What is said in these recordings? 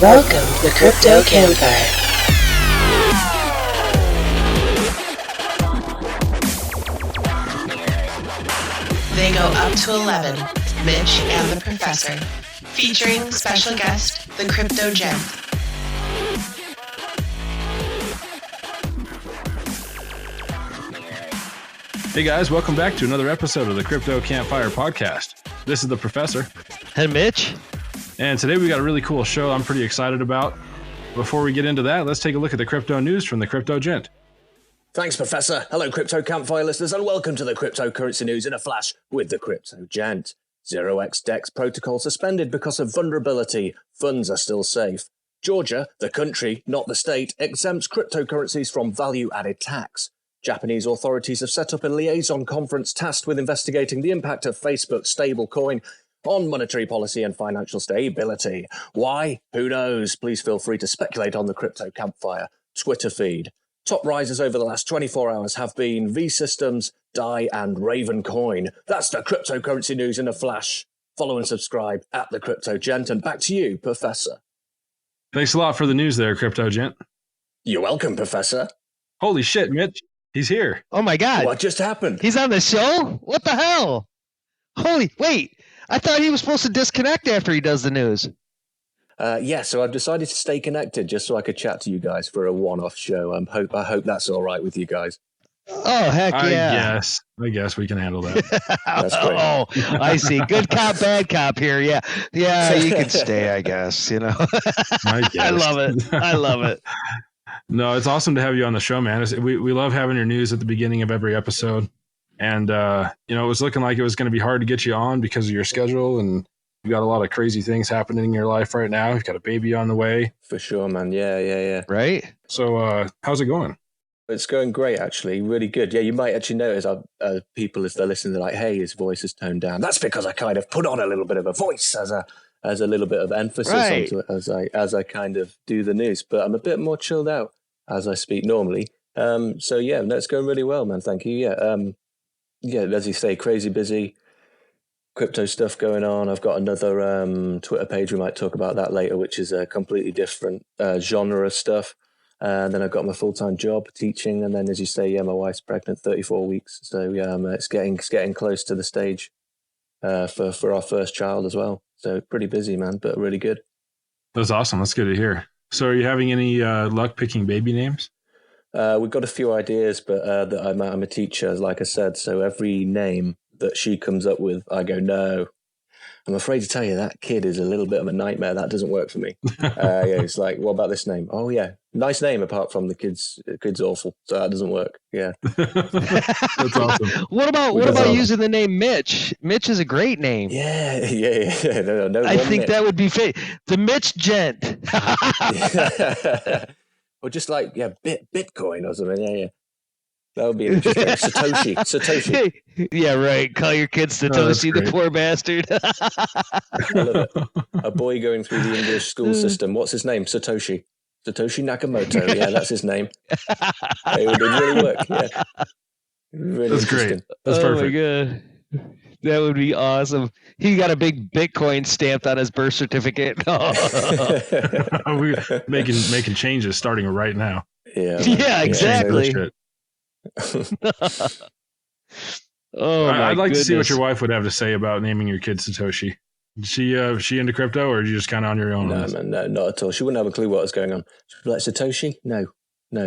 Welcome to the Crypto Campfire. They go up to 11, Mitch and the Professor, featuring special guest, the Crypto Gent. Hey guys, welcome back to another episode of the Crypto Campfire podcast. This is the Professor. And Mitch. And today we got a really cool show I'm pretty excited about. Before we get into that, let's take a look at the crypto news from the Crypto Gent. Thanks, Professor. Hello, Crypto Campfire listeners, and welcome to the cryptocurrency news in a flash with the Crypto Gent. 0xDEX protocol suspended because of vulnerability. Funds are still safe. Georgia, the country, not the state, exempts cryptocurrencies from value-added tax. Japanese authorities have set up a liaison conference tasked with investigating the impact of Facebook's stablecoin on monetary policy and financial stability. Why? Who knows? Please feel free to speculate on the Crypto Campfire Twitter feed. Top risers over the last 24 hours have been V-Systems, DAI, and Ravencoin. That's the cryptocurrency news in a flash. Follow and subscribe at the Crypto Gent, and back to you, Professor. Thanks a lot for the news there, Crypto Gent. You're welcome, Professor. Holy shit, Mitch. He's here. Oh my God. What just happened? He's on the show? What the hell? Wait. I thought he was supposed to disconnect after he does the news. Yeah, so I've decided to stay connected just so I could chat to you guys for a one-off show. I hope that's all right with you guys. Oh, heck yeah. I guess we can handle that. That's great. Oh, I see. Good cop, bad cop here. Yeah. Yeah, you can stay, I guess, you know. I guess. I love it. No, it's awesome to have you on the show, man. We love having your news at the beginning of every episode. And, it was looking like it was going to be hard to get you on because of your schedule. And you got a lot of crazy things happening in your life right now. You've got a baby on the way. For sure, man. Yeah. Right? So how's it going? It's going great, actually. Really good. Yeah, you might actually notice people, as they're listening, they're like, hey, his voice is toned down. That's because I kind of put on a little bit of a voice as a little bit of emphasis onto it as I kind of do the news. But I'm a bit more chilled out as I speak normally. So yeah, that's going really well, man. Thank you. Yeah, as you say, crazy busy. Crypto stuff going on. I've got another Twitter page. We might talk about that later, which is a completely different genre of stuff. And then I've got my full-time job teaching. And then, as you say, yeah, my wife's pregnant, 34 weeks. So yeah, it's getting close to the stage for our first child as well. So pretty busy, man, but really good. That's awesome. That's good to hear. So are you having any luck picking baby names? We've got a few ideas, but I'm a teacher, like I said. So every name that she comes up with, I go, no. I'm afraid to tell you that kid is a little bit of a nightmare. That doesn't work for me. Yeah, it's like, what about this name? Oh yeah, nice name. Apart from the kid's awful, so that doesn't work. Yeah, that's awesome. What about using the name Mitch? Mitch is a great name. Yeah. No. I think Mitch. That would be the Mitch Gent. Or just like Bitcoin or something. Yeah. That would be interesting. Satoshi. Yeah, right. Call your kid Satoshi, the poor bastard. I love it. A boy going through the English school system. What's his name? Satoshi Nakamoto. Yeah, that's his name. It would really work. Yeah. Really that's great. That's perfect. Oh, my God. That would be awesome. He got a big Bitcoin stamped on his birth certificate. We're making changes starting right now. Yeah, exactly. I'd like to see what your wife would have to say about naming your kid Satoshi. Is she into crypto, or are you just kind of on your own? No, man, no, not at all. She wouldn't have a clue what was going on. She'd be like, Satoshi? No,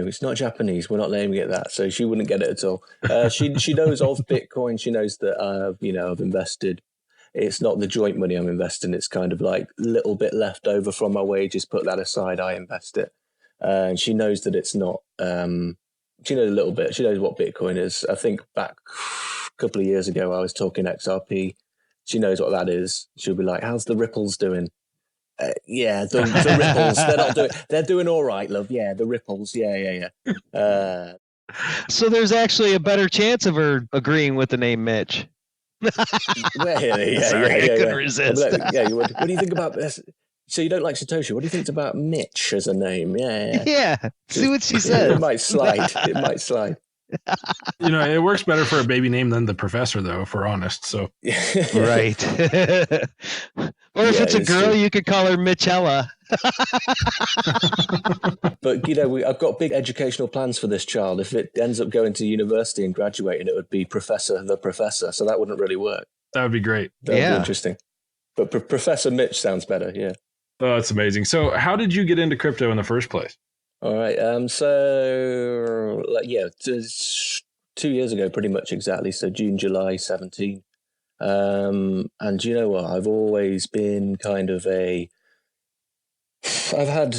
it's not Japanese. We're not naming it that. So she wouldn't get it at all. She knows of Bitcoin. She knows that I've invested. It's not the joint money I'm investing. It's kind of like a little bit left over from my wages. Put that aside. I invest it. And she knows that it's not. She knows a little bit. She knows what Bitcoin is. I think back a couple of years ago, I was talking XRP. She knows what that is. She'll be like, "How's the ripples doing?" Yeah, the ripples. They're doing all right, love. Yeah, the ripples. Yeah. So there's actually a better chance of her agreeing with the name Mitch. Sorry, I couldn't resist. Like, what do you think about this? So you don't like Satoshi? What do you think about Mitch as a name? Yeah. See what she said. It might slide. It works better for a baby name than the professor, though, if we're honest. So, Right. Or if it's a girl, you could call her Michella. But I've got big educational plans for this child. If it ends up going to university and graduating, it would be Professor the Professor. So that wouldn't really work. That would be great. That would be interesting. But Professor Mitch sounds better. Yeah. Oh, that's amazing. So, how did you get into crypto in the first place? All right. So 2 years ago, pretty much exactly. So June, July 17. And you know what? I've always been kind of I've had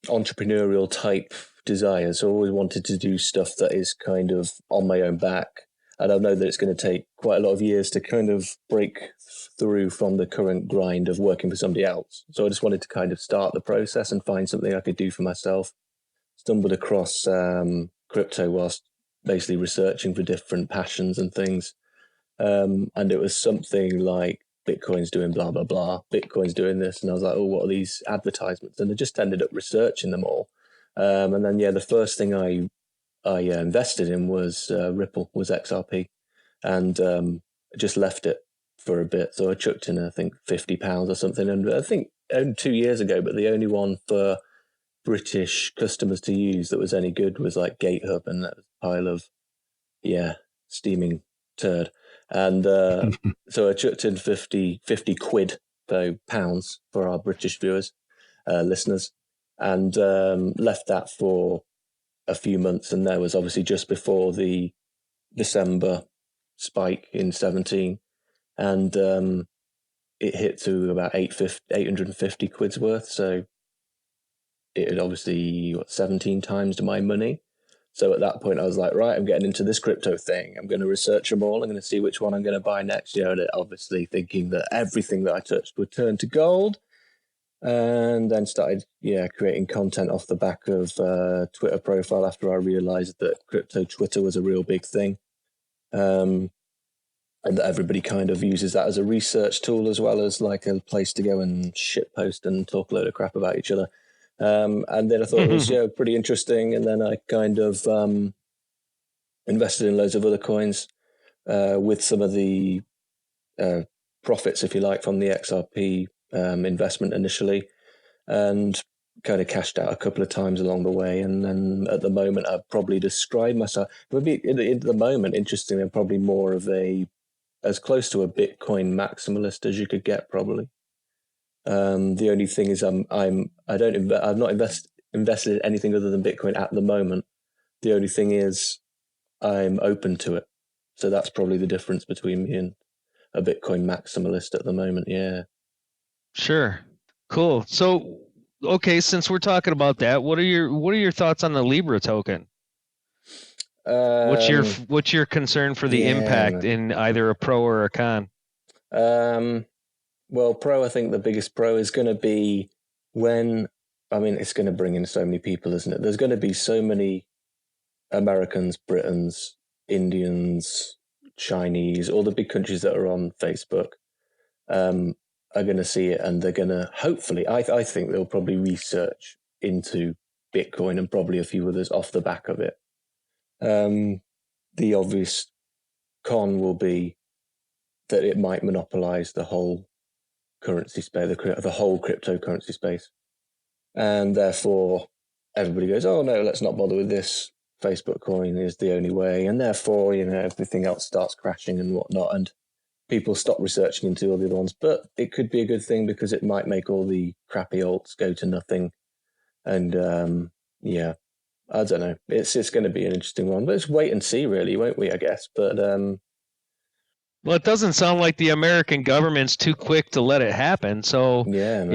entrepreneurial type desires. I always wanted to do stuff that is kind of on my own back. And I know that it's going to take quite a lot of years to kind of break through from the current grind of working for somebody else. So I just wanted to kind of start the process and find something I could do for myself. Stumbled across crypto whilst basically researching for different passions and things. And it was something like Bitcoin's doing blah, blah, blah. Bitcoin's doing this. And I was like, oh, what are these advertisements? And I just ended up researching them all. And then, the first thing I invested in was Ripple, was XRP. And I just left it for a bit. So I chucked in, I think, £50 or something. And I think 2 years ago, but the only one for British customers to use that was any good was like GateHub, and that was a pile of, steaming turd. And so I chucked in 50 quid, so pounds for our British viewers, listeners, and left that for a few months. And that was obviously just before the December spike in 17. And it hit to about 850 quid's worth. So it had obviously 17 times my money. So at that point, I was like, right, I'm getting into this crypto thing. I'm going to research them all. I'm going to see which one I'm going to buy next. And obviously thinking that everything that I touched would turn to gold. And then started, creating content off the back of Twitter profile after I realized that crypto Twitter was a real big thing. And that everybody kind of uses that as a research tool as well as like a place to go and shitpost and talk a load of crap about each other. And then I thought it was pretty interesting. And then I kind of invested in loads of other coins with some of the profits, if you like, from the XRP investment initially, and kind of cashed out a couple of times along the way. And then at the moment, I'd probably describe myself, maybe at the moment, interestingly, I'm probably more of as close to a Bitcoin maximalist as you could get, probably. The only thing is I've not invested in anything other than Bitcoin at the moment. The only thing is I'm open to it. So that's probably the difference between me and a Bitcoin maximalist at the moment. Yeah. Sure. Cool. So, okay, since we're talking about that, what are your thoughts on the Libra token? What's your concern for the impact in either a pro or a con? Well, pro, I think the biggest pro is going to be it's going to bring in so many people, isn't it? There's going to be so many Americans, Britons, Indians, Chinese, all the big countries that are on Facebook are going to see it, and they're going to, hopefully, I think they'll probably research into Bitcoin and probably a few others off the back of it. The obvious con will be that it might monopolize the whole currency space, the whole cryptocurrency space. And therefore, everybody goes, oh, no, let's not bother with this. Facebook coin is the only way. And therefore, everything else starts crashing and whatnot. And people stop researching into all the other ones. But it could be a good thing because it might make all the crappy alts go to nothing. And I don't know. It's going to be an interesting one. But let's wait and see, really, won't we, I guess? But well, it doesn't sound like the American government's too quick to let it happen. So, and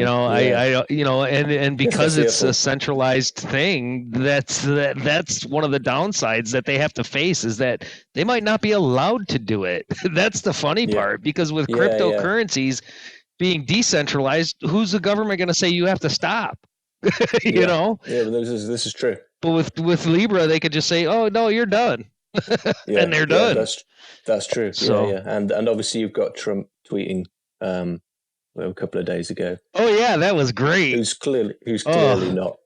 because it's a centralized thing, that's one of the downsides that they have to face is that they might not be allowed to do it. That's the funny part, because with cryptocurrencies being decentralized, who's the government going to say you have to stop? You know? Yeah, but this is true. But with Libra, they could just say, "Oh no, you're done," and they're done. That's true. So, and obviously you've got Trump tweeting a couple of days ago. Oh yeah, that was great. Who's clearly not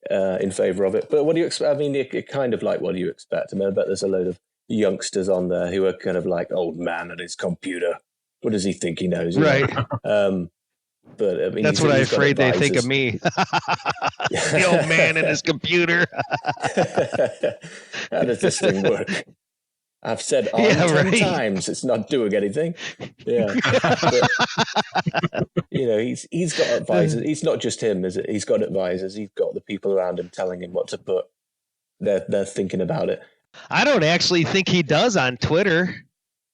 in favor of it. But what do you expect? I mean, it kind of like, what do you expect? I mean, I bet there's a load of youngsters on there who are kind of like, old man at his computer. What does he think he knows? Right. But I mean, that's what I'm afraid they think of me. The old man and his computer. How does this thing work? I've said 10 times it's not doing anything. Yeah. But, he's got advisors. He's not just him, is it? He's got advisors. He's got the people around him telling him what to put. They're thinking about it. I don't actually think he does on Twitter.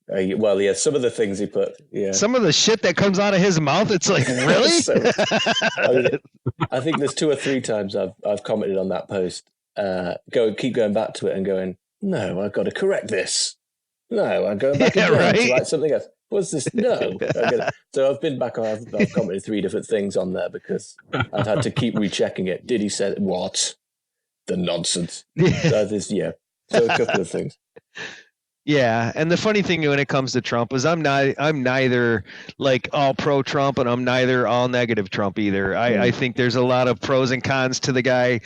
Well, yeah, some of the things he put, yeah. Some of the shit that comes out of his mouth, it's like, really? I think there's 2 or 3 times I've commented on that post. Keep going back to it and going, no, I've got to correct this. No, I'm going back again to write something else. What's this? No. So I've been back on, I've commented 3 different things on there because I've had to keep rechecking it. Did he say what? The nonsense. So a couple of things. Yeah, and the funny thing when it comes to Trump is I'm neither like all pro Trump and I'm neither all negative Trump either. I think there's a lot of pros and cons to the guy,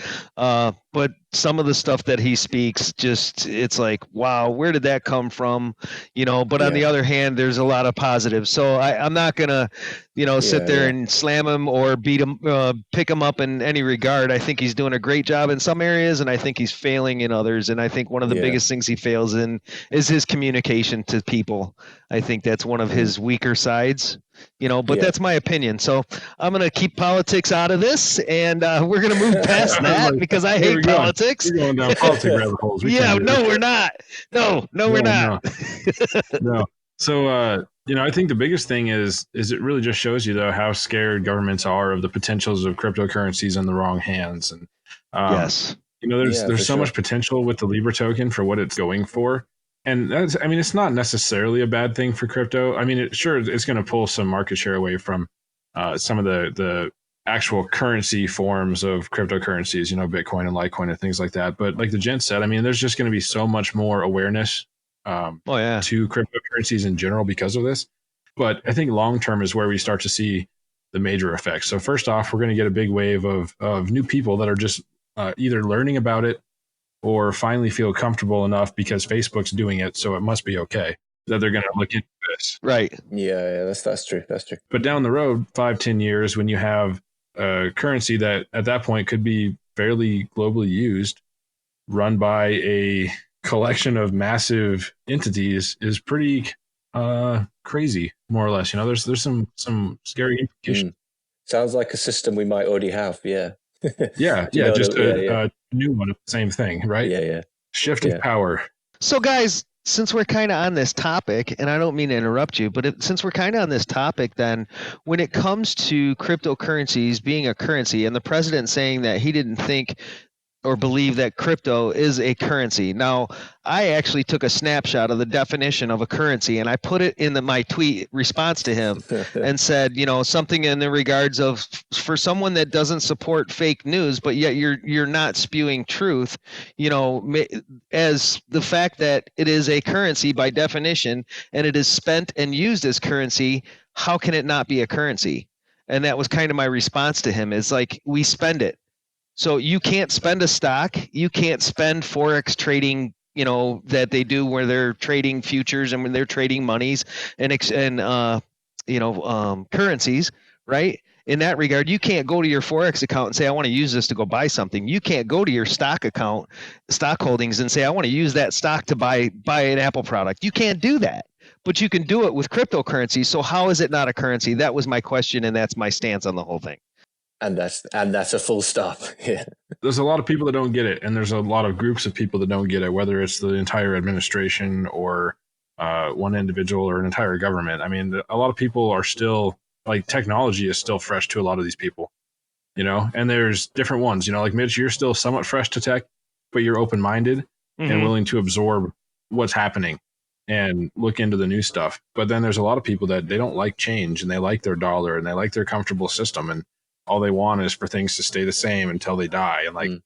but some of the stuff that he speaks, it's like, wow, where did that come from? But on the other hand, there's a lot of positives. So I'm not gonna, sit there and slam him or beat him, pick him up in any regard. I think he's doing a great job in some areas, and I think he's failing in others. And I think one of the biggest things he fails in is his communication to people. I think that's one of his weaker sides. But that's my opinion. So I'm going to keep politics out of this, and we're going to move past that because I hate politics. We're going down politics rabbit holes. We're not. No, we're not. No. So, I think the biggest thing is it really just shows you, though, how scared governments are of the potentials of cryptocurrencies in the wrong hands. And yes, there's so much potential with the Libra token for what it's going for. And it's not necessarily a bad thing for crypto. I mean, it's going to pull some market share away from some of the actual currency forms of cryptocurrencies, Bitcoin and Litecoin and things like that. But like the gent said, there's just going to be so much more awareness to cryptocurrencies in general because of this. But I think long term is where we start to see the major effects. So first off, we're going to get a big wave of new people that are just either learning about it or finally feel comfortable enough because Facebook's doing it, so it must be okay, that they're going to look into this. Right. Yeah, that's true. That's true. But down the road, 5-10 years, when you have a currency that at that point could be fairly globally used, run by a collection of massive entities, is pretty crazy, more or less. There's some scary implications. Sounds like a system we might already have, yeah. Just a new one of the same thing, right? Yeah. Shift of power. So, guys, since we're kind of on this topic, and I don't mean to interrupt you, but since we're kind of on this topic, then when it comes to cryptocurrencies being a currency, and the president saying that he didn't think or believe that crypto is a currency. Now, I actually took a snapshot of the definition of a currency, and I put it in my tweet response to him and said, something in the regards of, for someone that doesn't support fake news, but yet you're not spewing truth, as the fact that it is a currency by definition and it is spent and used as currency, how can it not be a currency? And that was kind of my response to him, is like, we spend it. So you can't spend a stock, you can't spend Forex trading, that they do where they're trading futures and when they're trading monies and currencies, right? In that regard, you can't go to your Forex account and say, I want to use this to go buy something. You can't go to your stock account, stock holdings, and say, I want to use that stock to buy an Apple product. You can't do that, but you can do it with cryptocurrency. So how is it not a currency? That was my question, and that's my stance on the whole thing. And that's a full stop. Yeah. There's a lot of people that don't get it, and there's a lot of groups of people that don't get it, whether it's the entire administration or one individual or an entire government. A lot of people are still, like, technology is still fresh to a lot of these people, and there's different ones, like Mitch, you're still somewhat fresh to tech, but you're open-minded and willing to absorb what's happening and look into the new stuff. But then there's a lot of people that they don't like change, and they like their dollar, and they like their comfortable system, and all they want is for things to stay the same until they die. And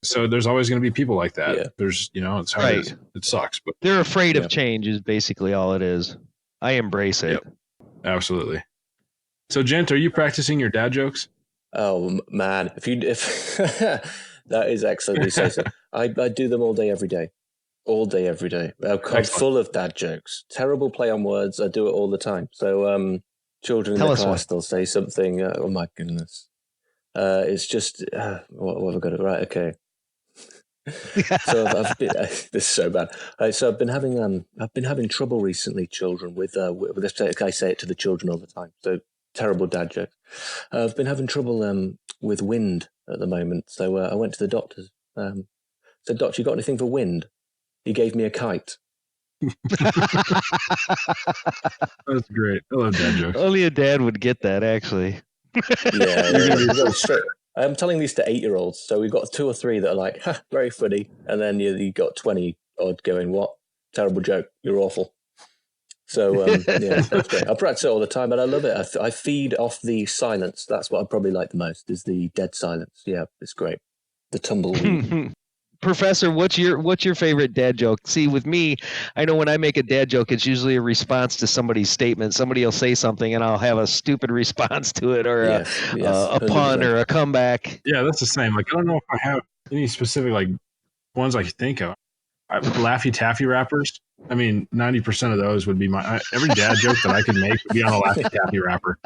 so there's always going to be people like that. Yeah. There's, it's hard. Right. It sucks, but they're afraid of change is basically all it is. I embrace it. Yep. Absolutely. So, Gent, are you practicing your dad jokes? Oh man, if that is excellent. You say so. I do them all day, every day. All day, every day. I'm full of dad jokes. Terrible play on words. I do it all the time. So, children in the class, they'll say something. Oh my goodness. It's just, what have I got it right? Okay. So I've been, this is so bad. So I've been having trouble recently, children, with this. I say it to the children all the time. So terrible dad jokes. I've been having trouble with wind at the moment. So I went to the doctor. Said, "Doctor, you got anything for wind?" He gave me a kite. That's great. I love dad jokes. Only a dad would get that, actually. Yeah. Straight. I'm telling these to 8-year-olds. So we've got 2 or 3 that are like, ha, very funny. And then you got 20 odd going, what? Terrible joke. You're awful. So, yeah, that's great. I practice it all the time, and I love it. I feed off the silence. That's what I probably like the most, is the dead silence. Yeah, it's great. The tumbleweed. Professor, what's your favorite dad joke? See, with me, I know when I make a dad joke, it's usually a response to somebody's statement. Somebody will say something, and I'll have a stupid response to it, or a pun, or a comeback. Yeah, that's the same. Like, I don't know if I have any specific like ones I can think of. Laffy Taffy rappers. I mean, 90% of those would be every dad joke that I could make would be on a Laffy Taffy rapper.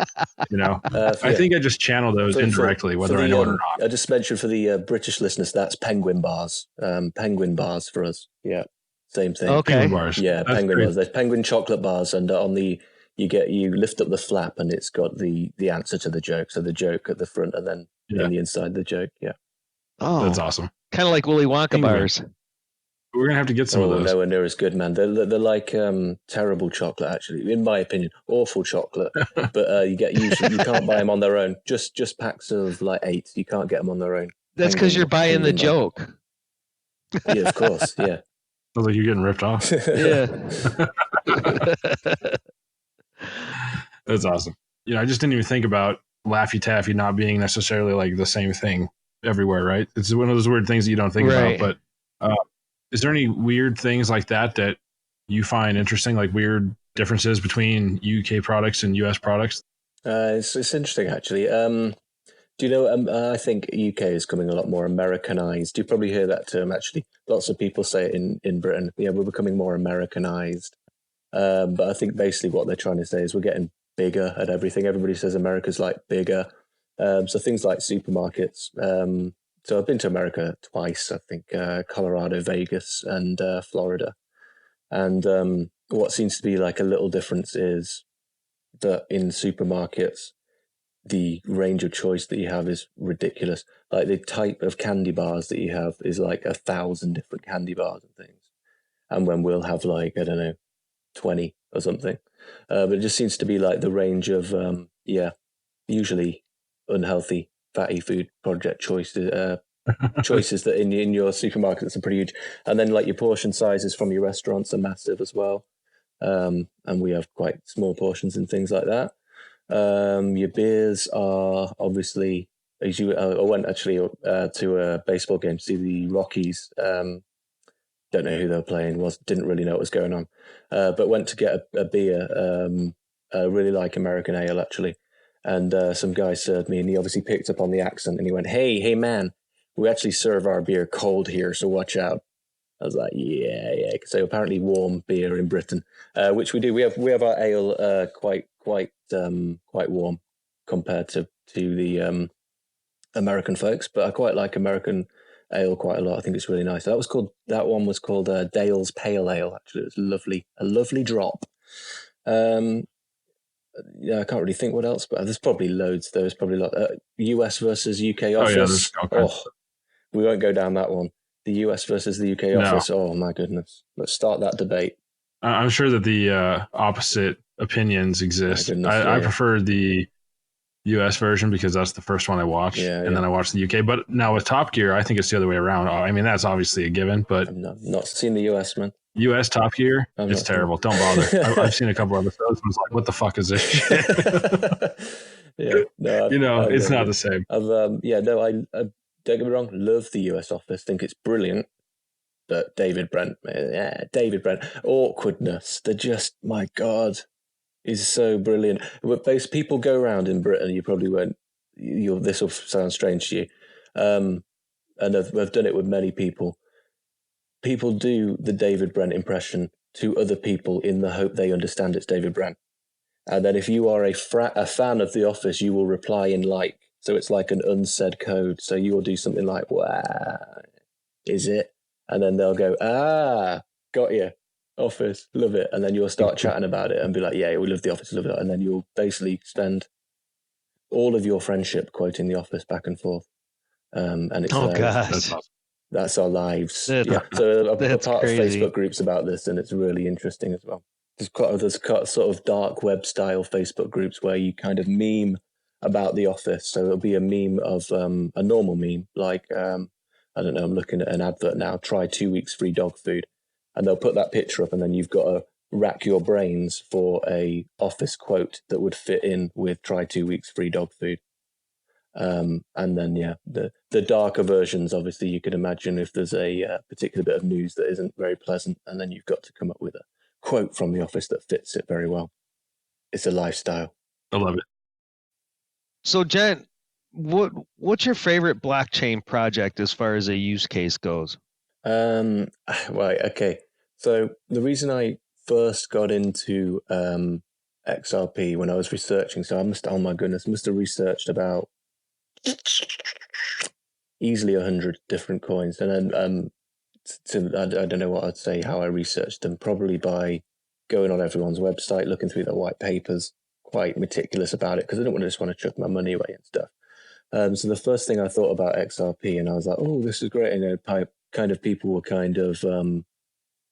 You know, I think I just channel those indirectly, whether I know it or not. I just mentioned for the British listeners, that's penguin bars. Penguin bars for us. Yeah, same thing. Okay. Penguin bars. Yeah, that's penguin bars. There's penguin chocolate bars, and on the you lift up the flap, and it's got the answer to the joke. So the joke at the front, and then in the inside the joke. Yeah. Oh, that's awesome. Kind of like Willy Wonka bars. We're gonna have to get some of those. Nowhere near as good, man. They're like terrible chocolate, actually, in my opinion. Awful chocolate, but you can't buy them on their own. Just packs of like 8. You can't get them on their own. That's because you're buying the joke. Yeah, of course. Yeah. Sounds like you're getting ripped off. Yeah. That's awesome. You know, I just didn't even think about Laffy Taffy not being necessarily like the same thing everywhere, right? It's one of those weird things that you don't think about, but. Is there any weird things like that you find interesting, like weird differences between UK products and US products? It's interesting, actually. Do you know, I think UK is coming a lot more Americanized. You probably hear that term, actually. Lots of people say it in Britain. Yeah, we're becoming more Americanized. But I think basically what they're trying to say is we're getting bigger at everything. Everybody says America's like bigger. So things like supermarkets. So I've been to America twice, I think, Colorado, Vegas, and Florida. And what seems to be like a little difference is that in supermarkets, the range of choice that you have is ridiculous. Like the type of candy bars that you have is like 1,000 different candy bars and things. And when we'll have like, I don't know, 20 or something. But it just seems to be like the range of, usually unhealthy, fatty food project choices that in your supermarkets are pretty huge. And then like your portion sizes from your restaurants are massive as well. And we have quite small portions and things like that. Your beers are obviously, I went actually to a baseball game to see the Rockies. Don't know who they were playing, didn't really know what was going on. But went to get a beer. I really like American ale, actually. And some guy served me, and he obviously picked up on the accent, and he went, hey, man, we actually serve our beer cold here, so watch out. I was like, yeah. So apparently warm beer in Britain, which we do. We have our ale quite warm compared to the American folks, but I quite like American ale quite a lot. I think it's really nice. That one was called Dale's Pale Ale. Actually, it was a lovely drop. Yeah, I can't really think what else, but there's probably loads. There's probably a lot. US versus UK office. We won't go down that one. The US versus the UK office. Oh my goodness. Let's start that debate. I'm sure that the opposite opinions exist. I prefer the US version because that's the first one I watched, and then I watched the UK. But now with Top Gear, I think it's the other way around. I mean, that's obviously a given, but I've not seen the US, man. US Top Gear, it's terrible. Don't bother. I've seen a couple episodes and I was like, what the fuck is this shit? It's not the same. I don't get me wrong, love the US office, think it's brilliant. But David Brent, awkwardness. They're just, my God, is so brilliant. But those people go around in Britain, you probably won't this will sound strange to you, and I've done it with many people. People do the David Brent impression to other people in the hope they understand it's David Brent. And then if you are a fan of The Office, you will reply in like. So it's like an unsaid code. So you will do something like, wow, is it? And then they'll go, got you. Office, love it. And then you'll start chatting about it and be like, yeah, we love The Office, love it. And then you'll basically spend all of your friendship quoting The Office back and forth. And it's gosh. That's our lives. So I'm part crazy. of Facebook groups about this, and it's really interesting as well. There's sort of dark web style Facebook groups where you kind of meme about The Office. So it'll be a meme of a normal meme, like I don't know, I'm looking at an advert now, try 2 weeks free dog food. And they'll put that picture up, and then you've got to rack your brains for a Office quote that would fit in with try 2 weeks free dog food. And then, the darker versions, obviously, you could imagine if there's a particular bit of news that isn't very pleasant, and then you've got to come up with a quote from The Office that fits it very well. It's a lifestyle. I love it. So, Gent, what's your favorite blockchain project as far as a use case goes? Right, okay. So the reason I first got into XRP when I was researching, so I must have researched about easily 100 different coins, and then I don't know what I'd say how I researched them, probably by going on everyone's website, looking through their white papers, quite meticulous about it, because I didn't just want to chuck my money away and stuff. So the first thing I thought about XRP, and I was like, oh, this is great, and kind of people were kind of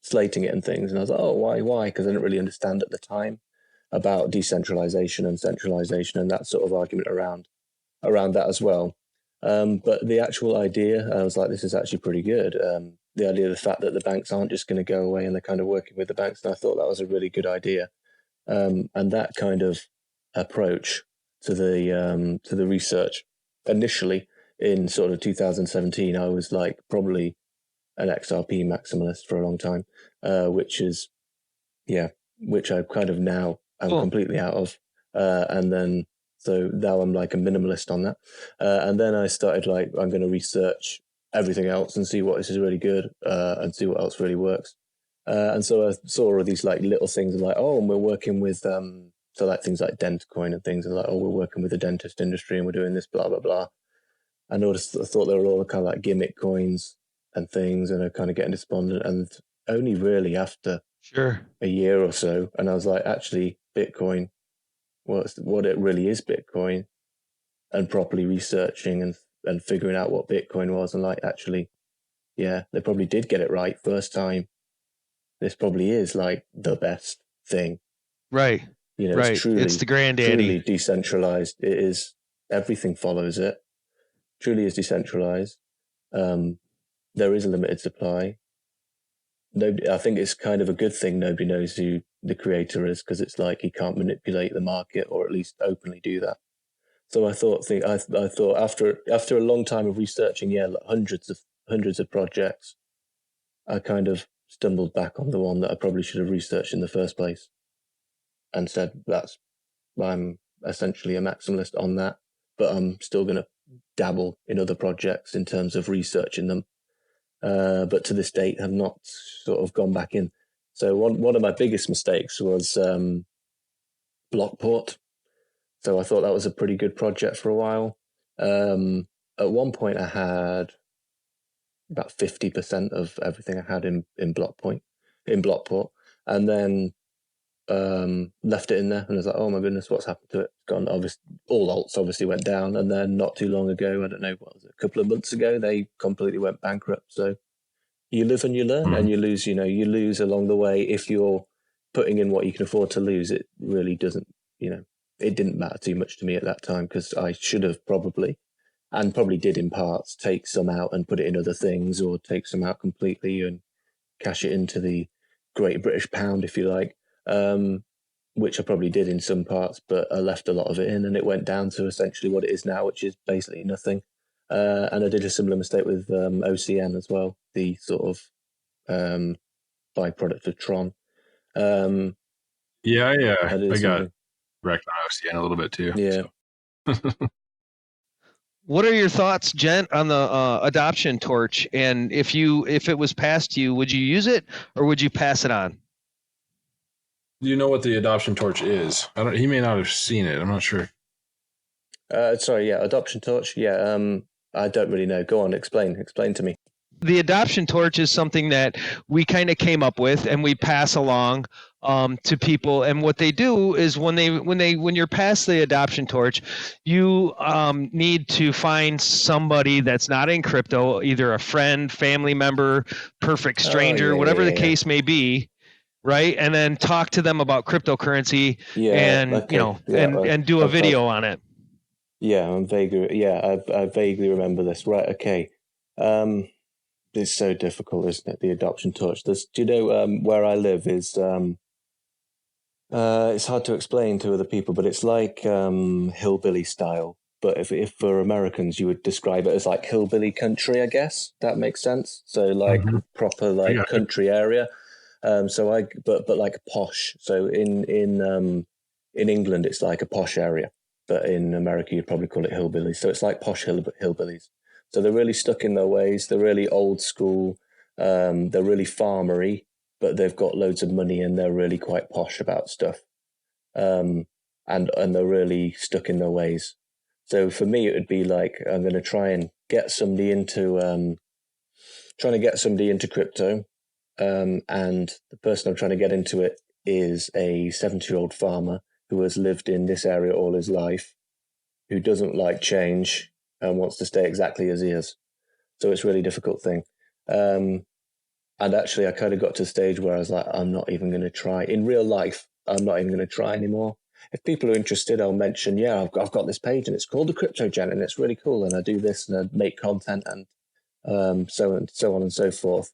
slating it and things, and I was like, oh, why? Because I didn't really understand at the time about decentralization and centralization and that sort of argument around that as well. But the actual idea, I was like, this is actually pretty good. The idea of the fact that the banks aren't just going to go away and they're kind of working with the banks, and I thought that was a really good idea. And that kind of approach to the research initially in sort of 2017, I was like probably an XRP maximalist for a long time, which I kind of now am completely out of. And then, so now I'm like a minimalist on that. And then I started like, I'm going to research everything else and see what is really good and see what else really works. And so I saw all these like little things and like, oh, and we're working with, so like things like Dentcoin and things, and like, oh, we're working with the dentist industry and we're doing this, blah, blah, blah. I thought they were all kind of like gimmick coins and things, and I kind of getting despondent. And only really after a year or so, and I was like, actually, Bitcoin, what it really is Bitcoin, and properly researching and figuring out what Bitcoin was, and like, actually, yeah, they probably did get it right first time. This probably is like the best thing. Right. You know, right. It's the granddaddy. Truly decentralized. It is, everything follows it. Truly is decentralized. There is a limited supply. I think it's kind of a good thing nobody knows who the creator is, because it's like he can't manipulate the market, or at least openly do that. So I thought after a long time of researching, like hundreds of projects, I kind of stumbled back on the one that I probably should have researched in the first place, and said I'm essentially a maximalist on that, but I'm still going to dabble in other projects in terms of researching them. But to this date have not sort of gone back in. So one of my biggest mistakes was Blockport. So I thought that was a pretty good project for a while. At one point I had about 50% of everything I had in Blockport, and then left it in there, and I was like, oh my goodness, what's happened to it? It's gone. Obviously, all alts obviously went down, and then not too long ago, I don't know, what was it, a couple of months ago, they completely went bankrupt. So you live and you learn, and you lose. You lose along the way. If you're putting in what you can afford to lose, it really doesn't. It didn't matter too much to me at that time, because I should have probably did in parts, take some out and put it in other things, or take some out completely and cash it into the Great British Pound, if you like. Which I probably did in some parts, but I left a lot of it in, and it went down to essentially what it is now, which is basically nothing. And I did a similar mistake with OCN as well, the sort of byproduct of Tron. I got wrecked on OCN a little bit too. Yeah. So. What are your thoughts, Gent, on the adoption torch? And if it was passed to you, would you use it or would you pass it on? Do you know what the adoption torch is? He may not have seen it. I'm not sure. Sorry, yeah, adoption torch. Yeah, I don't really know. Go on, explain to me. The adoption torch is something that we kind of came up with and we pass along to people. And what they do is when you're past the adoption torch, you need to find somebody that's not in crypto, either a friend, family member, perfect stranger, whatever the case may be. Right. And then talk to them about cryptocurrency and do a video on it. Yeah, I vaguely remember this. Right. Okay. It's so difficult, isn't it? The adoption torch. Do you know where I live is it's hard to explain to other people, but it's like hillbilly style. But if for Americans, you would describe it as like hillbilly country, I guess that makes sense. So like proper like country area. But like posh. So in England, it's like a posh area, but in America, you'd probably call it hillbilly. So it's like posh hillbillies. So they're really stuck in their ways. They're really old school. They're really farmery, but they've got loads of money and they're really quite posh about stuff. And they're really stuck in their ways. So for me, it would be like, I'm going to try and get somebody into crypto. And the person I'm trying to get into it is a 70-year-old farmer who has lived in this area all his life, who doesn't like change and wants to stay exactly as he is. So it's a really difficult thing. And actually, I kind of got to the stage where I was like, I'm not even going to try. In real life, I'm not even going to try anymore. If people are interested, I'll mention, I've got this page and it's called the Crypto Gent and it's really cool. And I do this and I make content and so on and so forth.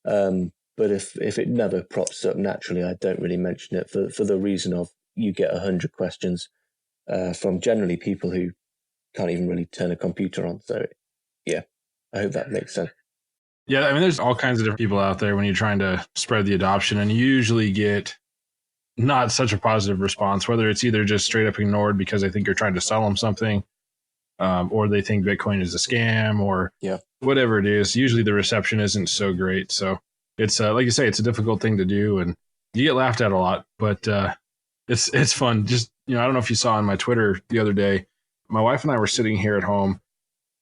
But if it never props up naturally, I don't really mention it for the reason of you get 100 questions from generally people who can't even really turn a computer on. So, yeah, I hope that makes sense. Yeah, I mean, there's all kinds of different people out there when you're trying to spread the adoption, and you usually get not such a positive response, whether it's either just straight up ignored because they think you're trying to sell them something, or they think Bitcoin is a scam, or whatever it is. Usually the reception isn't so great. So it's like you say, it's a difficult thing to do, and you get laughed at a lot, but it's fun. Just, I don't know if you saw on my Twitter the other day, my wife and I were sitting here at home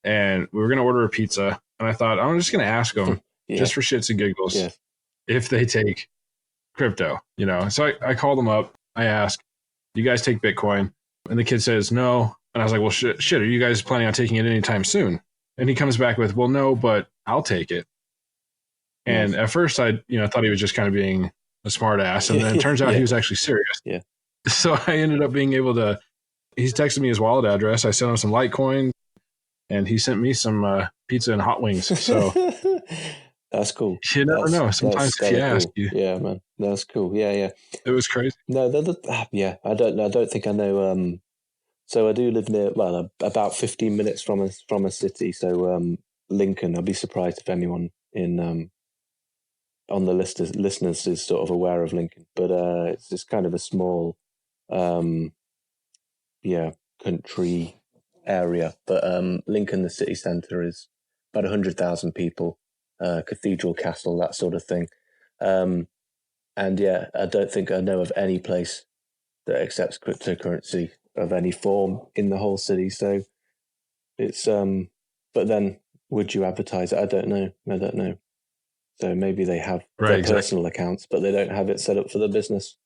and we were going to order a pizza. And I thought, I'm just going to ask them just for shits and giggles if they take crypto, So I called them up. I asked, do you guys take Bitcoin? And the kid says, no. And I was like, well, shit, are you guys planning on taking it anytime soon? And he comes back with, well, no, but I'll take it. And at first I, thought he was just kind of being a smart ass. And then it turns out he was actually serious. Yeah. So I ended up being able to, he's texted me his wallet address. I sent him some Litecoin and he sent me some pizza and hot wings. So that's cool. You never know. Sometimes if you ask, yeah, man, that's cool. Yeah. It was crazy. No, I don't know. I don't think I know. So I do live near, about 15 minutes from a city. So Lincoln. I'd be surprised if anyone in on the listeners is sort of aware of Lincoln, but it's just kind of a small, country area. But Lincoln, the city centre, is about 100,000 people. Cathedral castle, that sort of thing. And I don't think I know of any place that accepts cryptocurrency of any form in the whole city. So it's but then would you advertise it? I don't know. So maybe they have their personal accounts, but they don't have it set up for the business.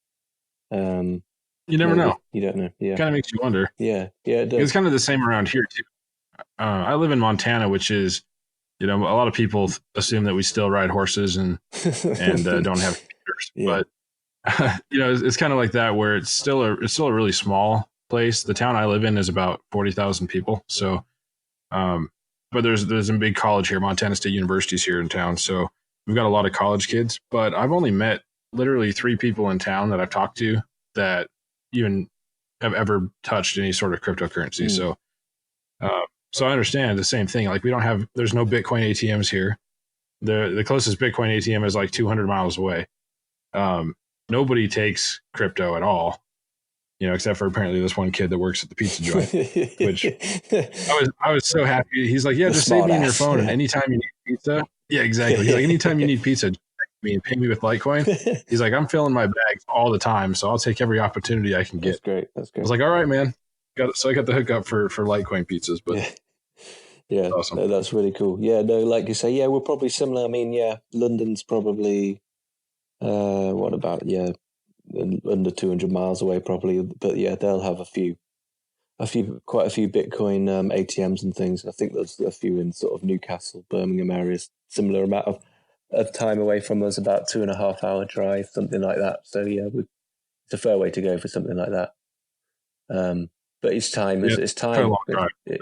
You never know. You don't know. Yeah, kind of makes you wonder. Yeah, it does. It's kind of the same around here too. I live in Montana, which is, a lot of people assume that we still ride horses and don't have computers. But it's kind of like that, where it's still a really small place. The town I live in is about 40,000 people. So, but there's a big college here. Montana State University is here in town, so we've got a lot of college kids. But I've only met literally 3 people in town that I've talked to that even have ever touched any sort of cryptocurrency. So I understand the same thing. Like there's no Bitcoin ATMs here. The closest Bitcoin ATM is like 200 miles away. Nobody takes crypto at all. except for apparently this one kid that works at the pizza joint, which I was so happy. He's like, yeah, just save me in your phone. And anytime you need pizza. Yeah, exactly. He's like, anytime you need pizza, just text me and pay me with Litecoin. He's like, I'm filling my bags all the time. So I'll take every opportunity I can get. That's great. I was like, all right, man. So I got the hookup for Litecoin pizzas, but yeah, awesome. No, that's really cool. Yeah, no, like you say, yeah, we're probably similar. I mean, yeah, London's probably, what about, under 200 miles away probably, but yeah, they'll have quite a few Bitcoin ATMs and things. I think there's a few in sort of Newcastle, Birmingham areas, similar amount of time away from us, about 2.5 hour drive, something like that. So yeah, it's a fair way to go for something like that. But it's time. It's time.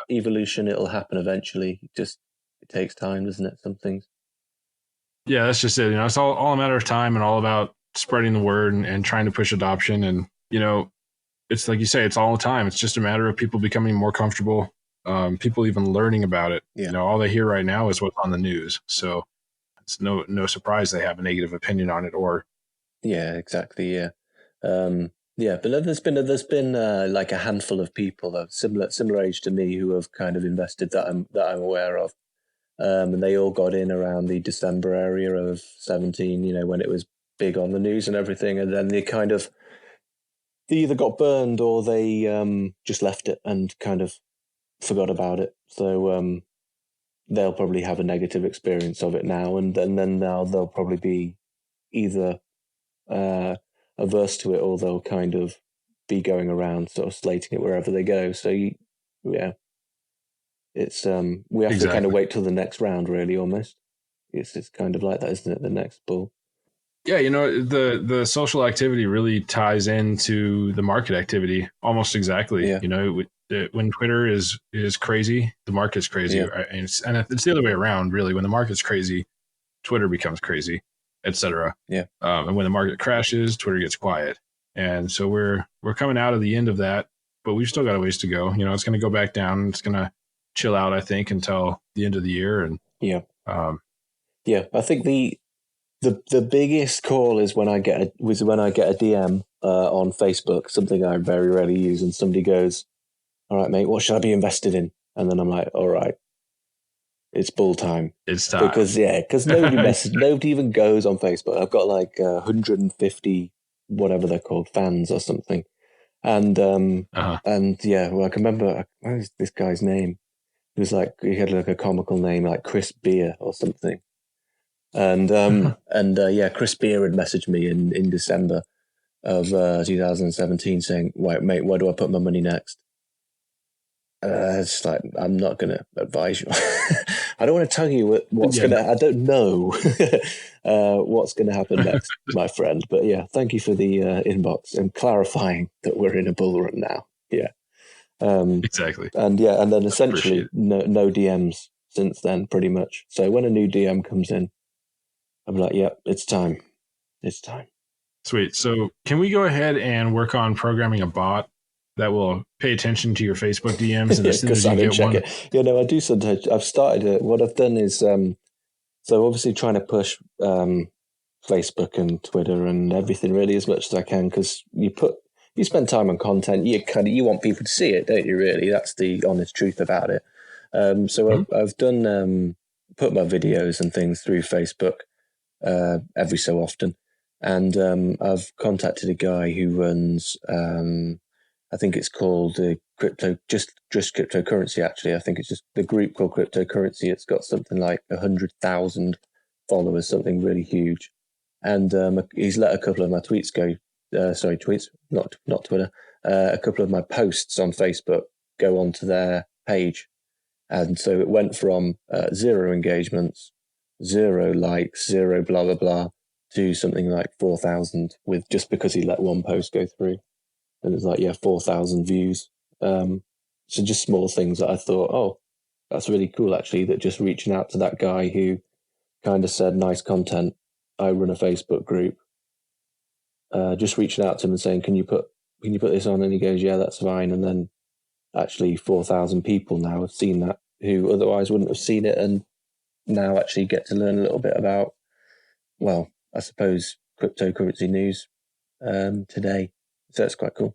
Evolution. It'll happen eventually. It takes time, doesn't it? Some things. Yeah, that's just it. It's all a matter of time and all about spreading the word and trying to push adoption. And it's like you say, it's all the time. It's just a matter of people becoming more comfortable. People even learning about it. Yeah. All they hear right now is what's on the news. So it's no surprise they have a negative opinion on it. Or yeah, exactly. Yeah. Yeah, but there's been like a handful of people of similar age to me who have kind of invested that I'm aware of, and they all got in around the December area of 17, when it was big on the news and everything, and then they either got burned or they just left it and kind of forgot about it. So they'll probably have a negative experience of it now, and then now they'll probably be either averse to it, or they'll kind of be going around sort of slating it wherever they go. So it's we have to kind of wait till the next round, really. Almost, it's kind of like that, isn't it? The next bull. Yeah, the social activity really ties into the market activity almost exactly. Yeah. When Twitter is crazy, the market's crazy, right? And it's the other way around, really. When the market's crazy, Twitter becomes crazy, etc. Yeah. And when the market crashes, Twitter gets quiet. And so we're coming out of the end of that, but we've still got a ways to go. It's going to go back down. It's going to chill out, I think, until the end of the year. And I think the biggest call is when I get a DM on Facebook, something I very rarely use, and somebody goes, "All right, mate, what should I be invested in?" And then I'm like, "All right, it's bull time." It's time because nobody even goes on Facebook. I've got like 150 whatever they're called, fans or something, and I can remember what was this guy's name? It was like he had like a comical name like Chris Beer or something. And Chris Beer had messaged me in December of 2017 saying, "Wait, mate, where do I put my money next?" It's like, I'm not going to advise you. I don't want to tell you what's going to. I don't know what's going to happen next, my friend. But yeah, thank you for the inbox and clarifying that we're in a bull run now. Yeah, exactly. And then essentially no DMs since then, pretty much. So when a new DM comes in, I'm like, yep, it's time. It's time. Sweet. So can we go ahead and work on programming a bot that will pay attention to your Facebook DMs? And as soon as you get one, I do sometimes. I've started it. What I've done is, so obviously trying to push Facebook and Twitter and everything really as much as I can, because you spend time on content, you want people to see it, don't you? Really, that's the honest truth about it. I've done put my videos and things through Facebook every so often, and I've contacted a guy who runs I think it's called just cryptocurrency. Actually, I think it's just the group called Cryptocurrency. It's got something like 100,000 followers, something really huge, and he's let a couple of my tweets go. Tweets, not Twitter. A couple of my posts on Facebook go onto their page, and so it went from 0 engagements, 0 likes, 0 blah blah blah, to something like 4,000 with just because he let one post go through. And it's like, 4,000 views. So just small things that I thought, oh, that's really cool, actually, that just reaching out to that guy who kind of said, nice content. I run a Facebook group. Just reaching out to him and saying, can you put this on? And he goes, yeah, that's fine. And then actually 4,000 people now have seen that who otherwise wouldn't have seen it, and now actually get to learn a little bit about, well, I suppose cryptocurrency news today. So that's quite cool.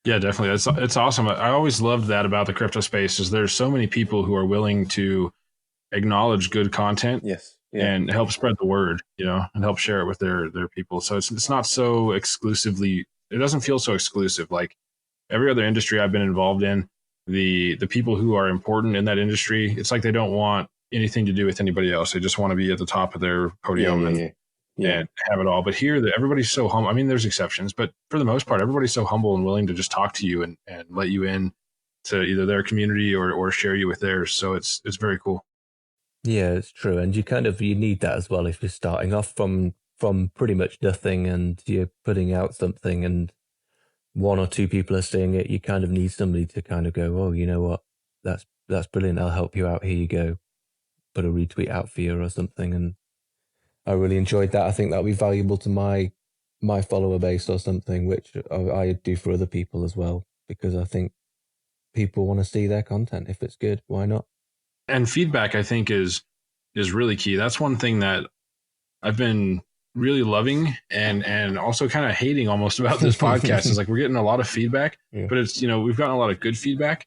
Yeah, definitely. It's awesome. I always loved that about the crypto space is there's so many people who are willing to acknowledge good content Yes. Yeah. and help spread the word, and help share it with their people. So it's not so exclusively. It doesn't feel so exclusive. Like every other industry I've been involved in, the people who are important in that industry, it's like they don't want anything to do with anybody else. They just want to be at the top of their podium and have it all. But here, everybody's so humble. I mean, there's exceptions, but for the most part, everybody's so humble and willing to just talk to you and let you in to either their community or share you with theirs. So it's very cool. Yeah, it's true. And you need that as well if you're starting off from pretty much nothing and you're putting out something and one or two people are seeing it. You kind of need somebody to kind of go, oh, you know what? That's brilliant. I'll help you out. Here you go. Put a retweet out for you or something. And I really enjoyed that. I think that'll be valuable to my follower base or something, which I do for other people as well, because I think people want to see their content. If it's good, why not? And feedback, I think, is really key. That's one thing that I've been really loving and also kind of hating almost about this podcast is like we're getting a lot of feedback, but it's, we've gotten a lot of good feedback.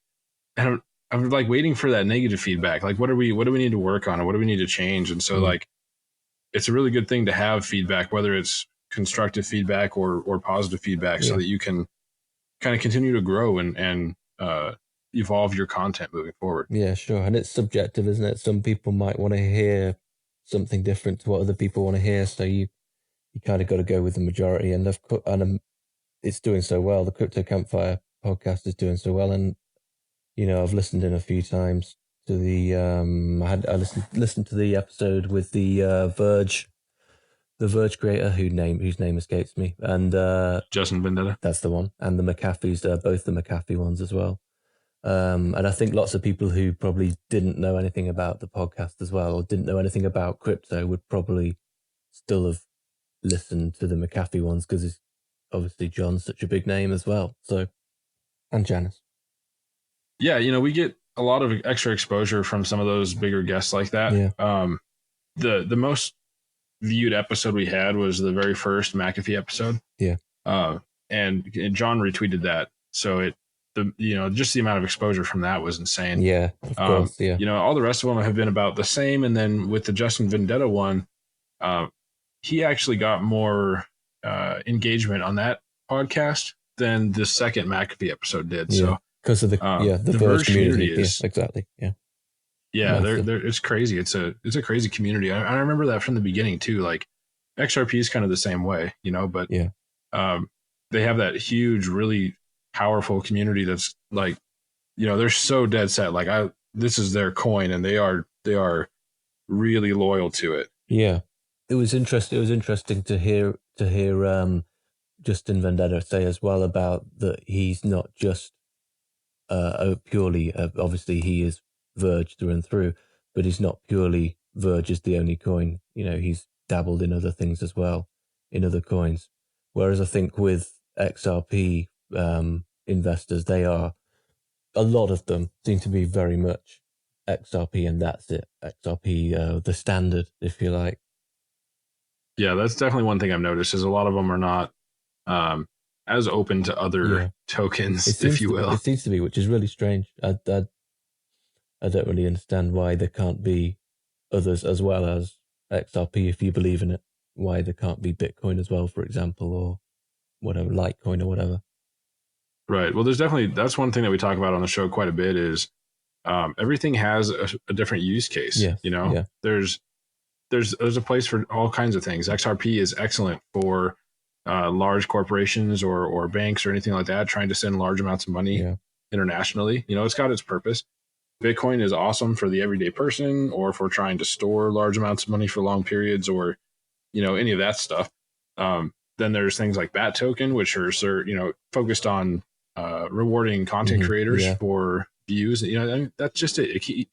And I'm like waiting for that negative feedback. Like, what do we need to work on or what do we need to change? And so like, it's a really good thing to have feedback, whether it's constructive feedback or positive feedback so that you can kind of continue to grow and evolve your content moving forward. Yeah, sure. And it's subjective, isn't it? Some people might want to hear something different to what other people want to hear. So you kind of got to go with the majority. And it's doing so well. The Crypto Campfire podcast is doing so well. And, I've listened in a few times to the, I listened to the episode with the Verge creator whose name escapes me. And Justin Vendetta. That's the one. And the McAfee's, both the McAfee ones as well. And I think lots of people who probably didn't know anything about the podcast as well, or didn't know anything about crypto, would probably still have listened to the McAfee ones because obviously John's such a big name as well. So, and Janice. Yeah, we get a lot of extra exposure from some of those bigger guests like that. Yeah. The most viewed episode we had was the very first McAfee episode. Yeah. And John retweeted that, so just the amount of exposure from that was insane. Yeah, of course. Yeah. All the rest of them have been about the same. And then with the Justin Vendetta one, he actually got more engagement on that podcast than the second McAfee episode did. Yeah. So because of the Verge community is exactly. Yeah. Yeah, it's crazy. It's a crazy community. I remember that from the beginning too. Like XRP is kind of the same way, but they have that huge, really powerful community that's like, they're so dead set. Like this is their coin, and they are really loyal to it. Yeah, it was interesting. It was interesting to hear Justin Vendetta say as well about that he's not just purely. Obviously, he is Verge through and through, but he's not purely Verge as the only coin. He's dabbled in other things as well, in other coins. Whereas I think with XRP investors, a lot of them seem to be very much XRP, and that's it. XRP, the standard, if you like. Yeah, that's definitely one thing I've noticed is a lot of them are not as open to other tokens, if you will. It seems to be, which is really strange. I don't really understand why there can't be others as well as XRP, if you believe in it. Why there can't be Bitcoin as well, for example, or whatever, Litecoin or whatever. Right. Well, that's one thing that we talk about on the show quite a bit is everything has a different use case. Yeah. There's a place for all kinds of things. XRP is excellent for large corporations or banks or anything like that, trying to send large amounts of money internationally. It's got its purpose. Bitcoin is awesome for the everyday person, or for trying to store large amounts of money for long periods, or any of that stuff. Then there's things like BAT token, which are focused on rewarding content creators for views. That's just it.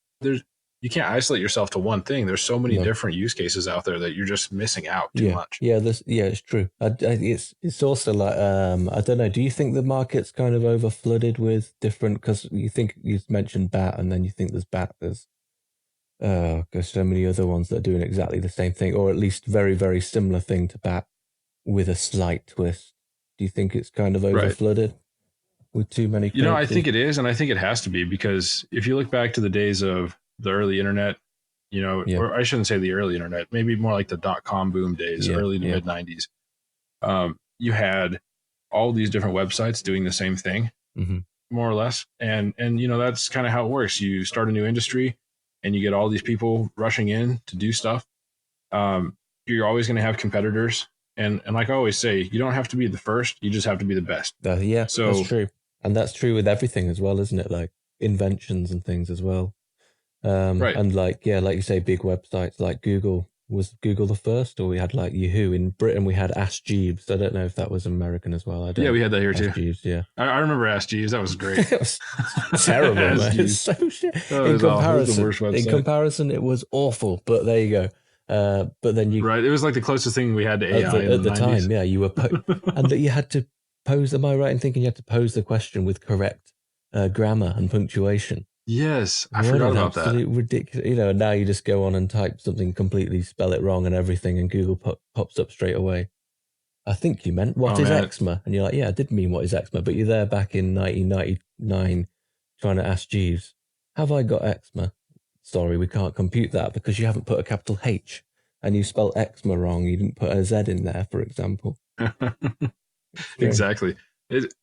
You can't isolate yourself to one thing. There's so many different use cases out there that you're just missing out too much. Yeah, it's true. It's also like I don't know. Do you think the market's kind of over flooded with different? Because you mentioned BAT, and then you think there's BAT. There's so many other ones that are doing exactly the same thing, or at least very, very similar thing to BAT with a slight twist. Do you think it's kind of over flooded? with too many. I think it is, and I think it has to be, because if you look back to the days of the early internet, or I shouldn't say the early internet, maybe more like the .com boom days, early to mid 90s. You had all these different websites doing the same thing, more or less, and that's kind of how it works. You start a new industry, and you get all these people rushing in to do stuff. You're always going to have competitors. And like I always say, you don't have to be the first, you just have to be the best. So that's true. And that's true with everything as well, isn't it? Like inventions and things as well. Right. And like you say, big websites like Google. Was Google the first, or we had like Yahoo? In Britain, we had Ask Jeeves. I don't know if that was American as well. We had that here too. Jeeves, yeah. I remember Ask Jeeves. That was great. It was terrible, man. It's so shit. In comparison, it was awful. But there you go. But then you it was like the closest thing we had to AI at the time. Yeah, you were and that you had to pose. Am I right in thinking you had to pose the question with correct grammar and punctuation? Yes, I forgot about that. Ridiculous. And now you just go on and type something, completely spell it wrong and everything, and Google pops up straight away. I think you meant what is eczema, and you're like, yeah, I did mean what is eczema, but you're there back in 1999 trying to ask Jeeves, have I got eczema? Sorry, we can't compute that because you haven't put a capital H and you spelled eczema wrong. You didn't put a Z in there, for example. Exactly.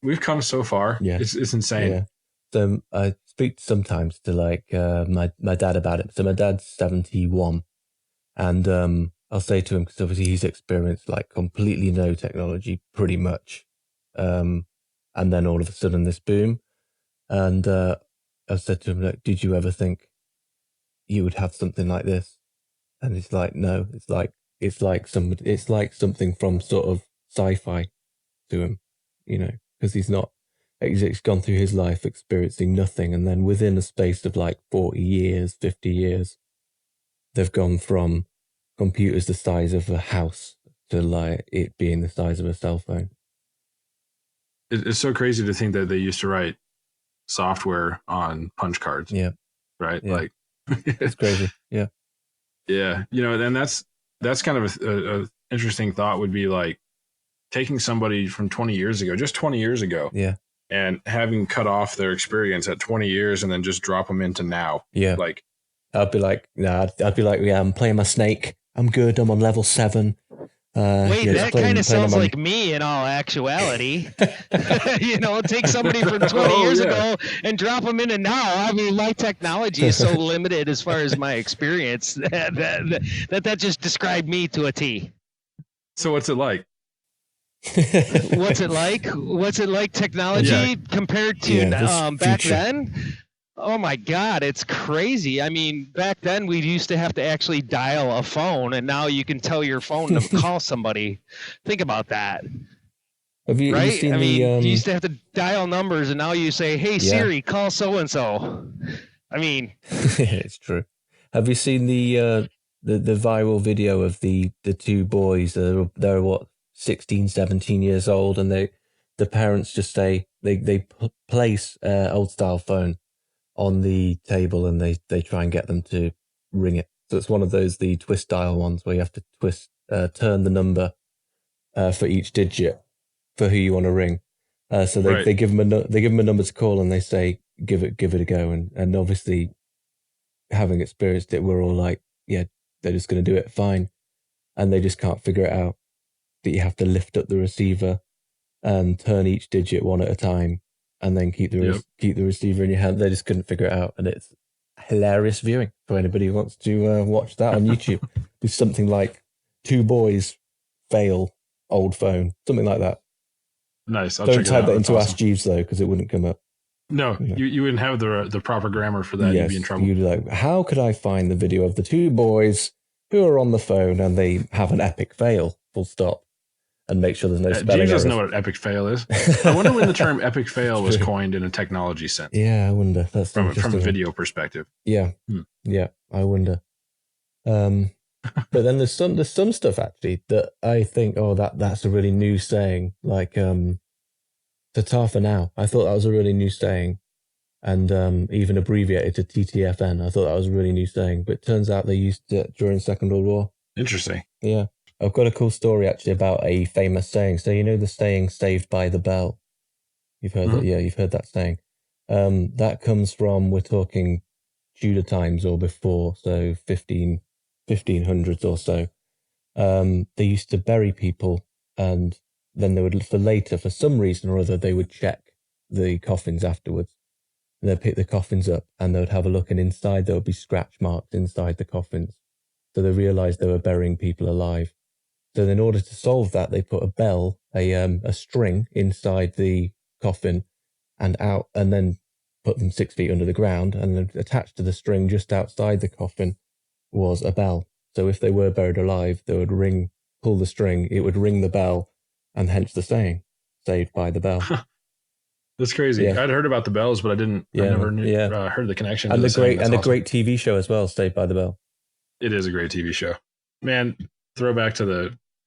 We've come so far. Yeah. It's insane. Yeah. So I speak sometimes to like my dad about it. So my dad's 71, and I'll say to him, because obviously he's experienced like completely no technology pretty much, and then all of a sudden this boom, and I've said to him, like, did you ever think you would have something like this? And he's like, no, it's like something from sort of sci-fi to him, because he's gone through his life experiencing nothing, and then within a space of like 40 years, 50 years, they've gone from computers the size of a house to like it being the size of a cell phone. It's so crazy to think that they used to write software on punch cards. Yeah. Right. Yeah. Like it's crazy. Yeah. Yeah. And that's kind of a interesting thought, would be like taking somebody from 20 years ago, just 20 years ago. Yeah. And having cut off their experience at 20 years and then just drop them into now. Yeah. Like, I'd be like, yeah, I'm playing my snake. I'm good. I'm on level 7. Wait, that kind of sounds like me in all actuality. Take somebody from 20 years ago and drop them into now. I mean, my technology is so limited as far as my experience that just described me to a T. So what's it like? What's it like technology compared to back then? Oh my God, it's crazy. I mean, back then we used to have to actually dial a phone, and now you can tell your phone to call somebody. Think about that. Have you seen you used to have to dial numbers, and now you say, hey, Siri, call so-and-so. I mean. It's true. Have you seen the viral video of the two boys? They're what, 16, 17 years old, and the parents just say they place old style phone on the table, and they try and get them to ring it. So it's one of the twist dial ones where you have to turn the number for each digit for who you want to ring. So they give them a number to call, and they say give it a go. And obviously, having experienced it, we're all like, yeah, they're just going to do it fine, and they just can't figure it out. That you have to lift up the receiver and turn each digit one at a time, and then keep the receiver in your hand. They just couldn't figure it out, and it's hilarious viewing for anybody who wants to watch that on YouTube. It's something like 2 boys fail old phone, something like that. Nice. Don't type that into Ask Jeeves though, because it wouldn't come up. No, you wouldn't have the proper grammar for that. Yes, you'd be in trouble. You'd be like, how could I find the video of the 2 boys who are on the phone and they have an epic fail? Full stop. And make sure there's no spelling James errors. doesn't know what an epic fail is. I wonder when the term epic fail was coined in a technology sense. Yeah, I wonder. That's from a video perspective. Yeah, yeah, I wonder. But then there's some stuff actually that I think, that's a really new saying. Like "Tata for now." I thought that was a really new saying, and even abbreviated to TTFN. I thought that was a really new saying. But it turns out they used it during Second World War. Interesting. Yeah. I've got a cool story actually about a famous saying. So the saying "saved by the bell"? You've heard that, yeah. You've heard that saying. That comes from, we're talking Tudor times or before, so 1500s or so. They used to bury people, and then they would, for some reason or other, they would check the coffins afterwards. They'd pick the coffins up and they would have a look, and inside there would be scratch marks inside the coffins. So they realized they were burying people alive. So in order to solve that, they put a bell, a string inside the coffin and then put them 6 feet under the ground, and then attached to the string just outside the coffin was a bell. So if they were buried alive, they would pull the string, it would ring the bell, and hence the saying, saved by the bell. That's crazy. Yeah. I'd heard about the bells, but I never heard the connection. And a great TV show as well, Saved by the Bell. It is a great TV show. Man, throwback to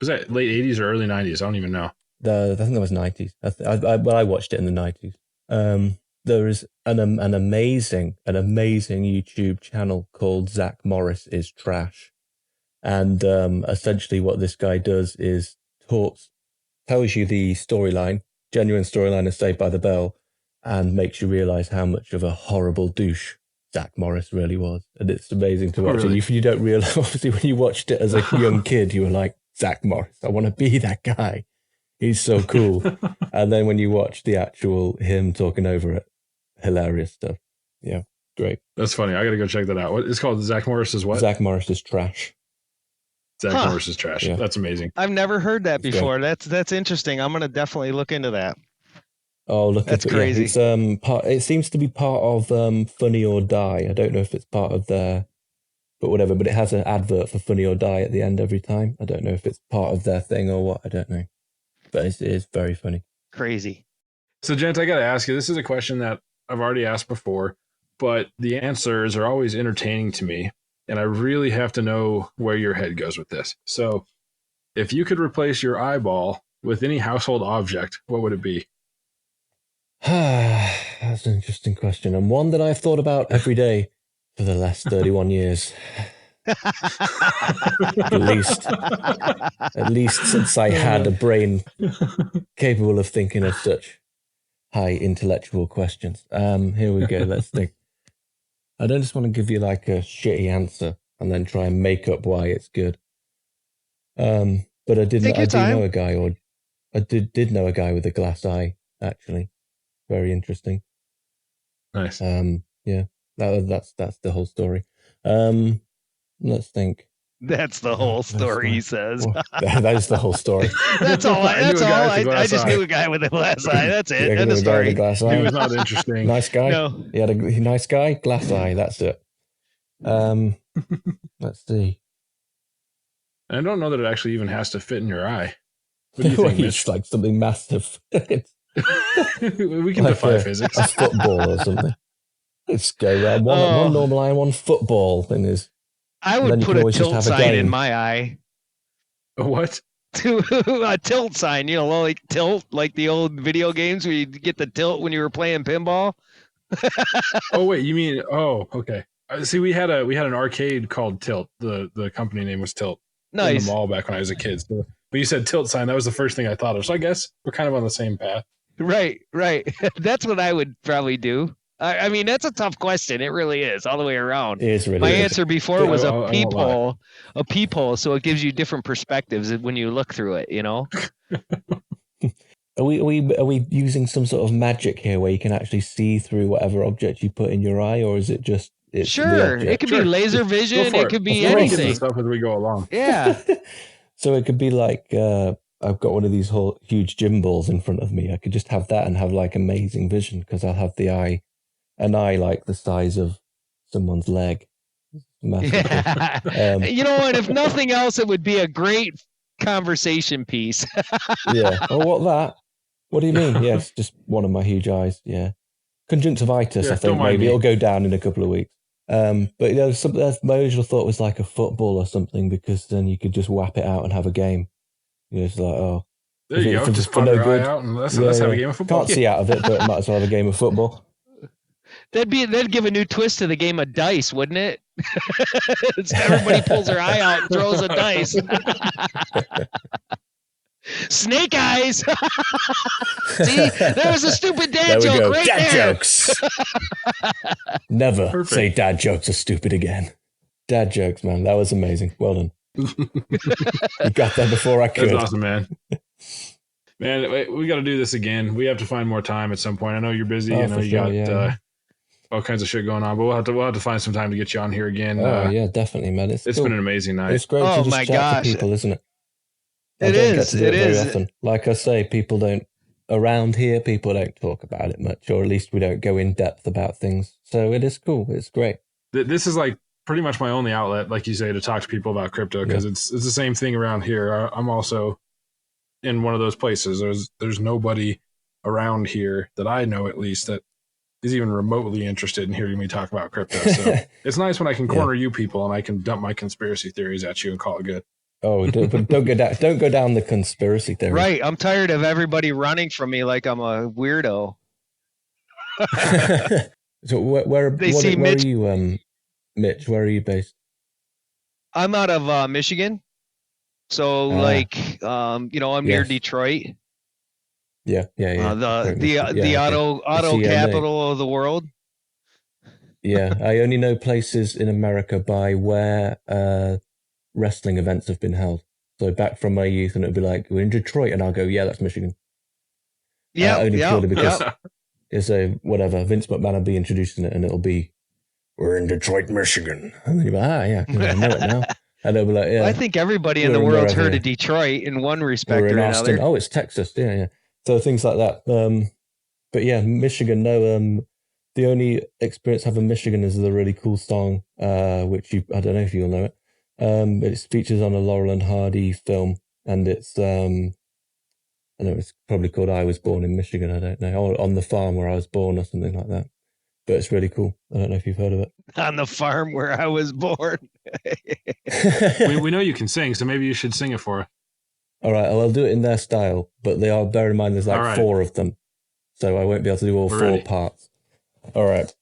was that late 80s or early 90s? I don't even know. I think that was 90s. I watched it in the 90s. There is an amazing YouTube channel called Zach Morris is Trash. And essentially what this guy does is tells you the genuine storyline of Saved by the Bell, and makes you realize how much of a horrible douche Zach Morris really was. And it's amazing to watch. Really? And you don't realize, obviously, when you watched it as a young kid, you were like, Zach Morris, I want to be that guy. He's so cool. And then when you watch the actual him talking over it, hilarious stuff. Yeah, great. That's funny. I got to go check that out. What it's called? Zach Morris's what? Zach Morris is Trash. Zach Morris is Trash. Yeah. That's amazing. I've never heard that before. That's interesting. I'm gonna definitely look into that. Oh, look, that's crazy. Yeah, it's it seems to be part of Funny or Die. I don't know if it's part of their, but whatever. But it has an advert for Funny or Die at the end every time. I don't know if it's part of their thing or what. I don't know, but it is very funny. Crazy. So, Gent, I got to ask you. This is a question that I've already asked before, but the answers are always entertaining to me, and I really have to know where your head goes with this. So, if you could replace your eyeball with any household object, what would it be? That's an interesting question, and one that I've thought about every day for the last 31 years. At least since I had a brain capable of thinking of such high intellectual questions. Here we go. Let's think. I don't just want to give you like a shitty answer and then try and make up why it's good. But I did know a guy, or I did know a guy with a glass eye, actually. Very interesting. Nice. Yeah. That's the whole story. Let's think. That's the whole story, he says. That is the whole story. That's all. I just knew a guy with a glass eye. That's it. End of story. He was not interesting. Nice guy. No. He had a nice guy, glass eye. That's it. Let's see. I don't know that it actually even has to fit in your eye. What do you think, Mitch? It's like something massive. We can defy physics. A football or something. Let's go around. One normal eye and one football thing is. I would put a tilt sign in my eye. A what? A tilt sign, like tilt, like the old video games where you get the tilt when you were playing pinball. Oh wait, you mean? Oh, okay. See, we had an arcade called Tilt. The company name was Tilt. Nice. In the mall back when I was a kid. So, but you said tilt sign. That was the first thing I thought of. So I guess we're kind of on the same path. Right. That's what I would probably do. I mean, that's a tough question. It really is, all the way around. It is really. My answer before was a peephole, so it gives you different perspectives when you look through it. Are we using some sort of magic here where you can actually see through whatever object you put in your eye, or is it just? Sure, it could be laser vision. It could be anything. Stuff as we go along. Yeah. So it could be like I've got one of these whole huge gym balls in front of me. I could just have that and have like amazing vision because I'll have an eye like the size of someone's leg. Yeah. And if nothing else, it would be a great conversation piece. Yeah. Oh, what do you mean? Yes, just one of my huge eyes. Yeah. Conjunctivitis, I think maybe it'll go down in a couple of weeks. But my original thought was like a football or something, because then you could just whap it out and have a game. It's like, there you go. Just put your eye out and let's have a game of football. Can't see out of it, but might as well have a game of football. That'd give a new twist to the game of dice, wouldn't it? Everybody pulls their eye out and throws a dice. Snake eyes. See, there was a stupid dad There we joke go. right Dad there. jokes. Never Perfect. say dad jokes are stupid again. Dad jokes, man. That was amazing. Well done. You got that before I could. That's awesome, man. Man, we got to do this again. We have to find more time at some point. I know you're busy. I know for you sure, got all kinds of shit going on, but we'll have to find some time to get you on here again. Oh, yeah, definitely, man. It's It's cool. been an amazing night. It's great Oh, to my just chat gosh. to people, isn't it? I It don't get is. to do It very is. often. Like I say, people don't, around here, people don't talk about it much, or at least we don't go in depth about things. So it is cool. It's great. This is like pretty much my only outlet, like you say, to talk to people about crypto, because it's the same thing around here. I'm also in one of those places. There's nobody around here that I know, at least, that is even remotely interested in hearing me talk about crypto. So it's nice when I can corner you people and I can dump my conspiracy theories at you and call it good. Oh, but don't go down the conspiracy theory. Right. I'm tired of everybody running from me like I'm a weirdo. So where see are Mitch- you, Mitch? Where are you based? I'm out of Michigan. So I'm near Yes. Detroit. Yeah. The auto CMA. capital of the world. Yeah, I only know places in America by where wrestling events have been held. So back from my youth, and it'll be like, we're in Detroit, and I'll go, yeah, that's Michigan. Yeah. Only purely because yeah. it's a whatever. Vince McMahon will be introducing it, and it'll be, we're in Detroit, Michigan. And then you're like, yeah, I know it now. And they'll be like, yeah. I think everybody in the We're world's wherever. heard of Detroit in one respect We're in or Austin. another. Oh, it's Texas. Yeah. So things like that. But yeah, Michigan. No. The only experience I have in Michigan is the really cool song, which I don't know if you'll know it. But it features on a Laurel and Hardy film, and it's I know it's probably called "I Was Born in Michigan." I don't know, or "On the Farm Where I Was Born" or something like that. But it's really cool. I don't know if you've heard of it. On the farm where I was born. we know you can sing, so maybe you should sing it for us. All right, I'll do it in their style, but they are, bear in mind, there's like 4 of them, so I won't be able to do all 4 parts. All right.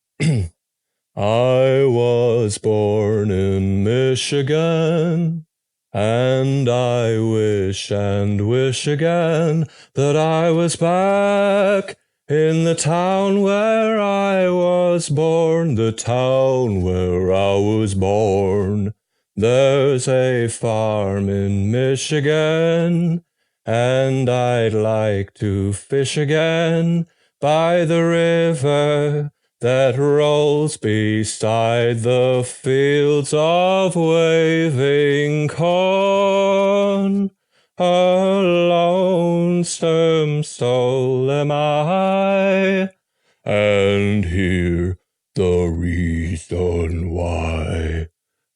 I was born in Michigan, and I wish and wish again that I was back in the town where I was born, the town where I was born. There's a farm in Michigan, and I'd like to fish again by the river that rolls beside the fields of waving corn. A lonesome soul am I, and here the reason why.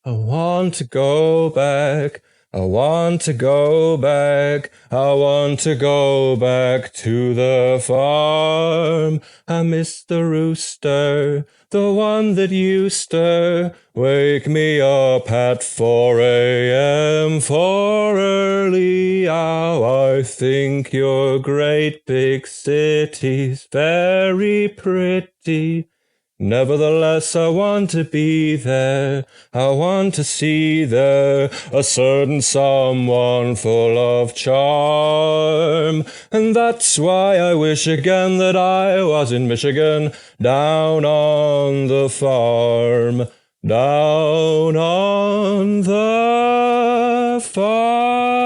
I want to go back, I want to go back, I want to go back to the farm. I miss the rooster, the one that used to wake me up at 4 a.m. for early hour. I think your great big city's very pretty. Nevertheless, I want to be there, I want to see there a certain someone full of charm. And that's why I wish again that I was in Michigan, down on the farm, down on the farm.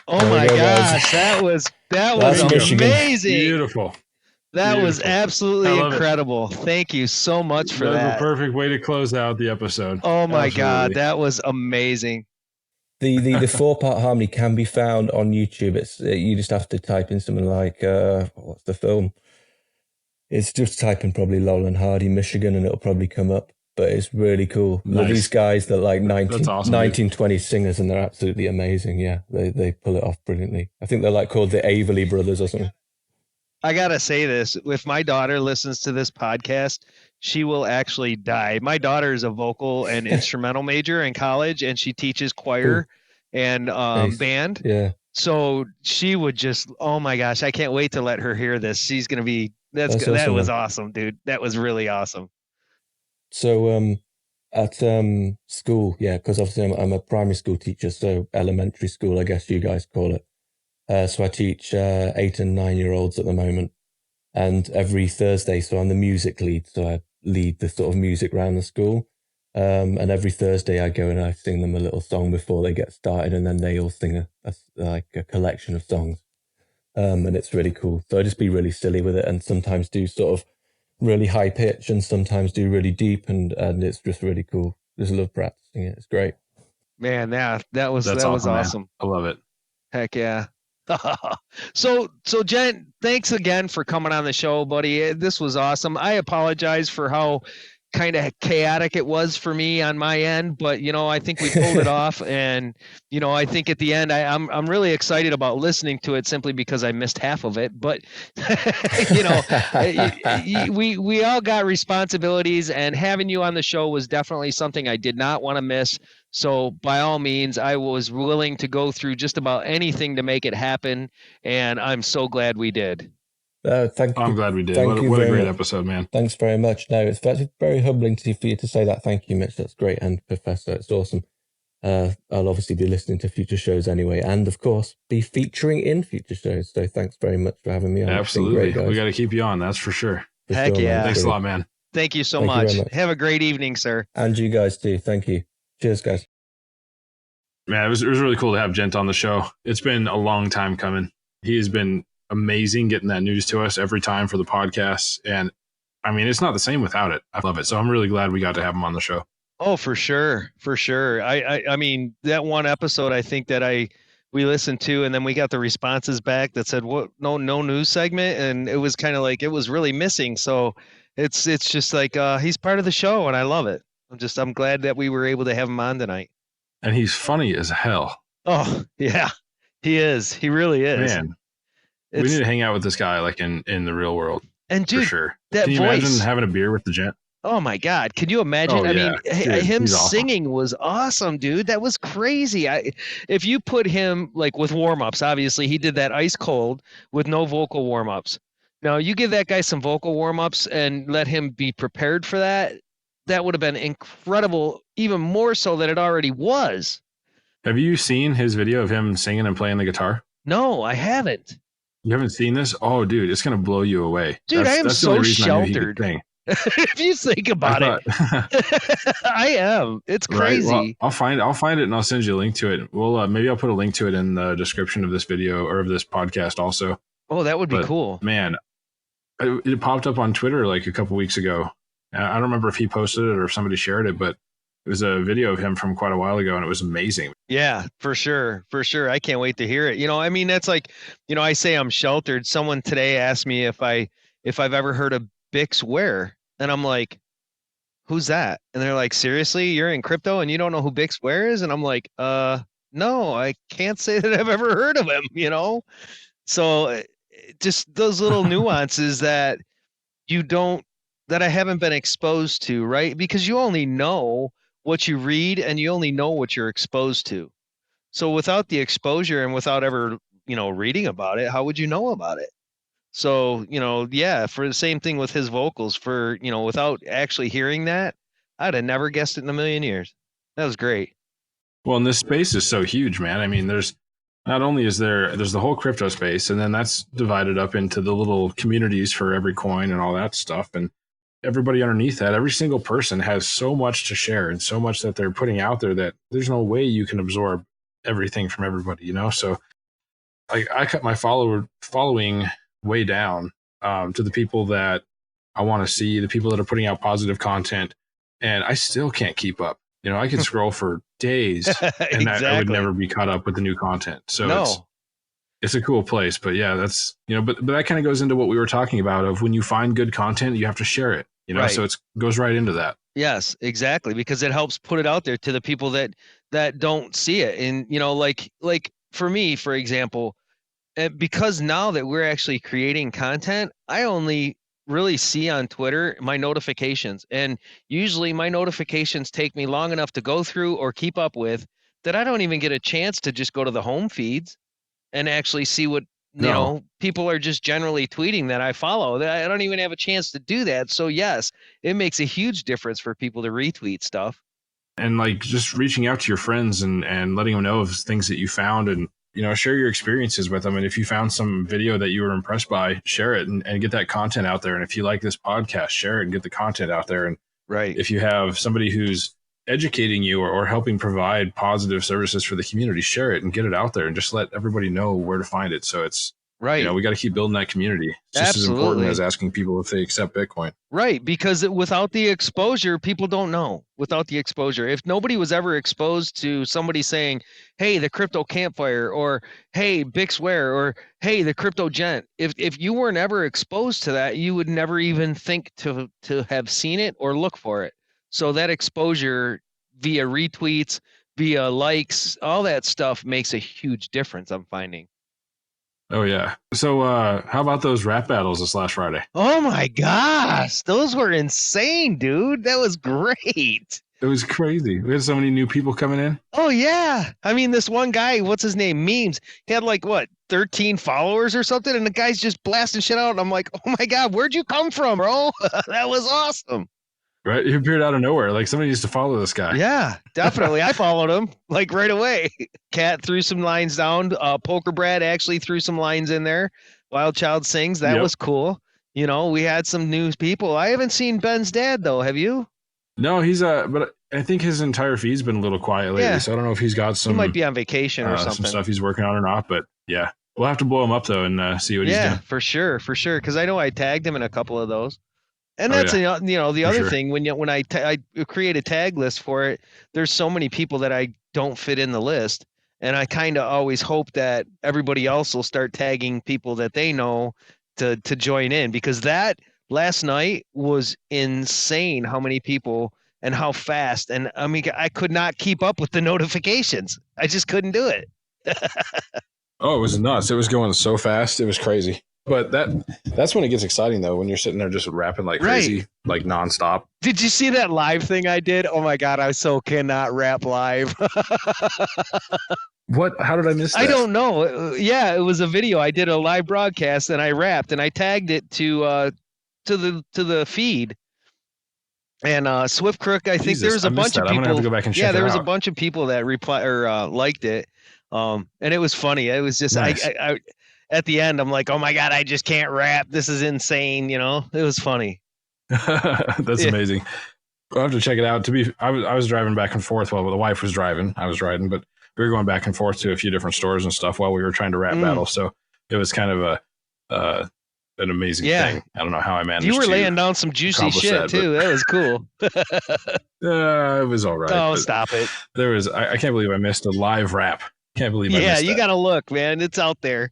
Oh my gosh, that was amazing. Beautiful. That was absolutely I love incredible. Thank you so much for That was that. a perfect way to close out the episode. Oh my Absolutely. God, that was amazing. The 4-part harmony can be found on YouTube. You just have to type in something like what's the film? It's just type in probably Laurel and Hardy, Michigan, and it'll probably come up. But it's really cool. Nice. Well, these guys, they're like 1920 singers, and they're absolutely amazing. Yeah, they pull it off brilliantly. I think they're like called the Averly Brothers or something. I gotta say this: if my daughter listens to this podcast, she will actually die. My daughter is a vocal and instrumental major in college, and she teaches choir and band. Yeah. So she would just, oh my gosh, I can't wait to let her hear this. She's gonna be. That awesome, was man. awesome, dude. That was really awesome. So At school, yeah, because obviously I'm a primary school teacher, so elementary school, I guess you guys call it. So I teach 8 and 9-year-olds at the moment, and every Thursday, so I'm the music lead, so I lead the sort of music around the school. And every Thursday I go and I sing them a little song before they get started, and then they all sing a collection of songs. And it's really cool. So I just be really silly with it, and sometimes do sort of really high pitch, and sometimes do really deep, and it's just really cool. Just love practicing it. It's great. Man, that was awesome. Man. I love it. Heck yeah. So Gent, thanks again for coming on the show, buddy. This was awesome. I apologize for how kind of chaotic it was for me on my end, but I think we pulled it off, and I think at the end I'm really excited about listening to it simply because I missed half of it. But we all got responsibilities, and having you on the show was definitely something I did not want to miss. So by all means, I was willing to go through just about anything to make it happen, and I'm so glad we did. Thank you. I'm glad we did. What a great episode, man. Thanks very much. No, it's very humbling for you to say that. Thank you, Mitch. That's great. And Professor, it's awesome. I'll obviously be listening to future shows anyway, and of course be featuring in future shows. So thanks very much for having me on. Absolutely. We got to keep you on. That's for sure. Heck yeah. Thanks a lot, man. Thank you so much. Have a great evening, sir. And you guys too. Thank you. Cheers, guys. Man, it was really cool to have Gent on the show. It's been a long time coming. He has been amazing getting that news to us every time for the podcast. And I mean, it's not the same without it. I love it. So I'm really glad we got to have him on the show. Oh, for sure. For sure. I mean, that one episode, I think that we listened to, and then we got the responses back that said, what, no news segment. And it was kind of like, it was really missing. So it's just like, he's part of the show, and I love it. I'm glad that we were able to have him on tonight. And he's funny as hell. Oh yeah, he is. He really is. Man, we need to hang out with this guy like in the real world. And dude, for sure. That Can you voice, imagine having a beer with the Gent? Oh my God. Can you imagine? Oh, I yeah. mean, Dude, him awesome. singing was awesome, dude. That was crazy. If you put him like with warm-ups, obviously he did that ice cold with no vocal warm-ups. Now you give that guy some vocal warm-ups and let him be prepared for that. That would have been incredible, even more so than it already was. Have you seen his video of him singing and playing the guitar? No, I haven't. You haven't seen this? Oh, dude, it's going to blow you away. Dude, I am so sheltered. If you think about it, I am. It's crazy. Right, well, I'll find it and I'll send you a link to it. Well, maybe I'll put a link to it in the description of this video or of this podcast also. Oh, that would be cool. Man, it popped up on Twitter like a couple weeks ago. I don't remember if he posted it or if somebody shared it, but it was a video of him from quite a while ago, and it was amazing. Yeah, for sure. For sure. I can't wait to hear it. I mean, that's like, I say I'm sheltered. Someone today asked me if I've ever heard of Bix Ware. And I'm like, who's that? And they're like, seriously, you're in crypto and you don't know who Bix Ware is? And I'm like, no, I can't say that I've ever heard of him, So just those little nuances that that I haven't been exposed to, right? Because you only know what you read and you only know what you're exposed to. So without the exposure and without ever, reading about it, how would you know about it? So, yeah, for the same thing with his vocals, without actually hearing that, I'd have never guessed it in a million years. That was great. Well, and this space is so huge, man. I mean, there's the whole crypto space, and then that's divided up into the little communities for every coin and all that stuff. And everybody underneath that, every single person has so much to share and so much that they're putting out there that there's no way you can absorb everything from everybody, So I cut my following way down to the people that I want to see, the people that are putting out positive content, and I still can't keep up. I could scroll for days and Exactly. I would never be caught up with the new content. So No. it's a cool place, but yeah, that's, but that kind of goes into what we were talking about of when you find good content, you have to share it, Right. So it goes right into that. Yes, exactly. Because it helps put it out there to the people that don't see it. And, like for me, for example, because now that we're actually creating content, I only really see on Twitter my notifications. And usually my notifications take me long enough to go through or keep up with that I don't even get a chance to just go to the home feeds and actually see what, people are just generally tweeting that I follow. I don't even have a chance to do that. So yes, it makes a huge difference for people to retweet stuff. and like just reaching out to your friends and letting them know of things that you found, and share your experiences with them. And if you found some video that you were impressed by, share it and get that content out there. And if you like this podcast, share it and get the content out there. And if you have somebody who's educating you or helping provide positive services for the community, share it and get it out there and just let everybody know where to find it. So it's we got to keep building that community. It's just as important as asking people if they accept Bitcoin. Right. Because without the exposure, people don't know. Without the exposure, if nobody was ever exposed to somebody saying, hey, the Crypto Campfire, or hey, Bixware, or hey, the Crypto Gent, if you weren't ever exposed to that, you would never even think to have seen it or look for it. So that exposure via retweets, via likes, all that stuff makes a huge difference, I'm finding. Oh, yeah. So how about those rap battles this last Friday? Oh, my gosh. Those were insane, dude. That was great. It was crazy. We had so many new people coming in. Oh, yeah. I mean, this one guy, what's his name? Memes. He had 13 followers or something, and the guy's just blasting shit out. And I'm like, oh, my God, where'd you come from, bro? That was awesome. Right? He appeared out of nowhere. Like somebody used to follow this guy. Yeah, definitely. I followed him right away. Cat threw some lines down. Poker Brad actually threw some lines in there. Wild Child sings. That was cool. We had some new people. I haven't seen Ben's dad though. Have you? No, he's but I think his entire feed's been a little quiet lately. Yeah. So I don't know if he's got some. He might be on vacation or something. Some stuff he's working on or not. But yeah, we'll have to blow him up though and see what he's doing. Yeah, for sure. Because I know I tagged him in a couple of those. And that's the other thing when I create a tag list for it, there's so many people that I don't fit in the list, and I kind of always hope that everybody else will start tagging people that they know to join in, because that last night was insane how many people and how fast, and I mean I could not keep up with the notifications. I just couldn't do it. Oh, it was nuts. It was going so fast. It was crazy. But that's when it gets exciting, though, when you're sitting there just rapping like crazy, like nonstop. Did you see that live thing I did? Oh, my God, I so cannot rap live. What? How did I miss that? I don't know. Yeah, it was a video. I did a live broadcast, and I rapped, and I tagged it to the feed. And Swift Crook, I think there was a bunch of people. I'm gonna have to go back and check it out. There was a bunch of people that liked it, and it was funny. It was just nice. I at the end, I'm like, oh my God, I just can't rap. This is insane. It was funny. That's amazing. I'll have to check it out. I was driving back and forth while the wife was driving. I was riding, but we were going back and forth to a few different stores and stuff while we were trying to rap battle. So it was kind of an amazing thing. I don't know how I managed. You were laying down some juicy shit too. That was cool. It was all right. Oh, stop it. There was. I can't believe I missed a live rap. Can't believe I missed that. You got to look, man. It's out there.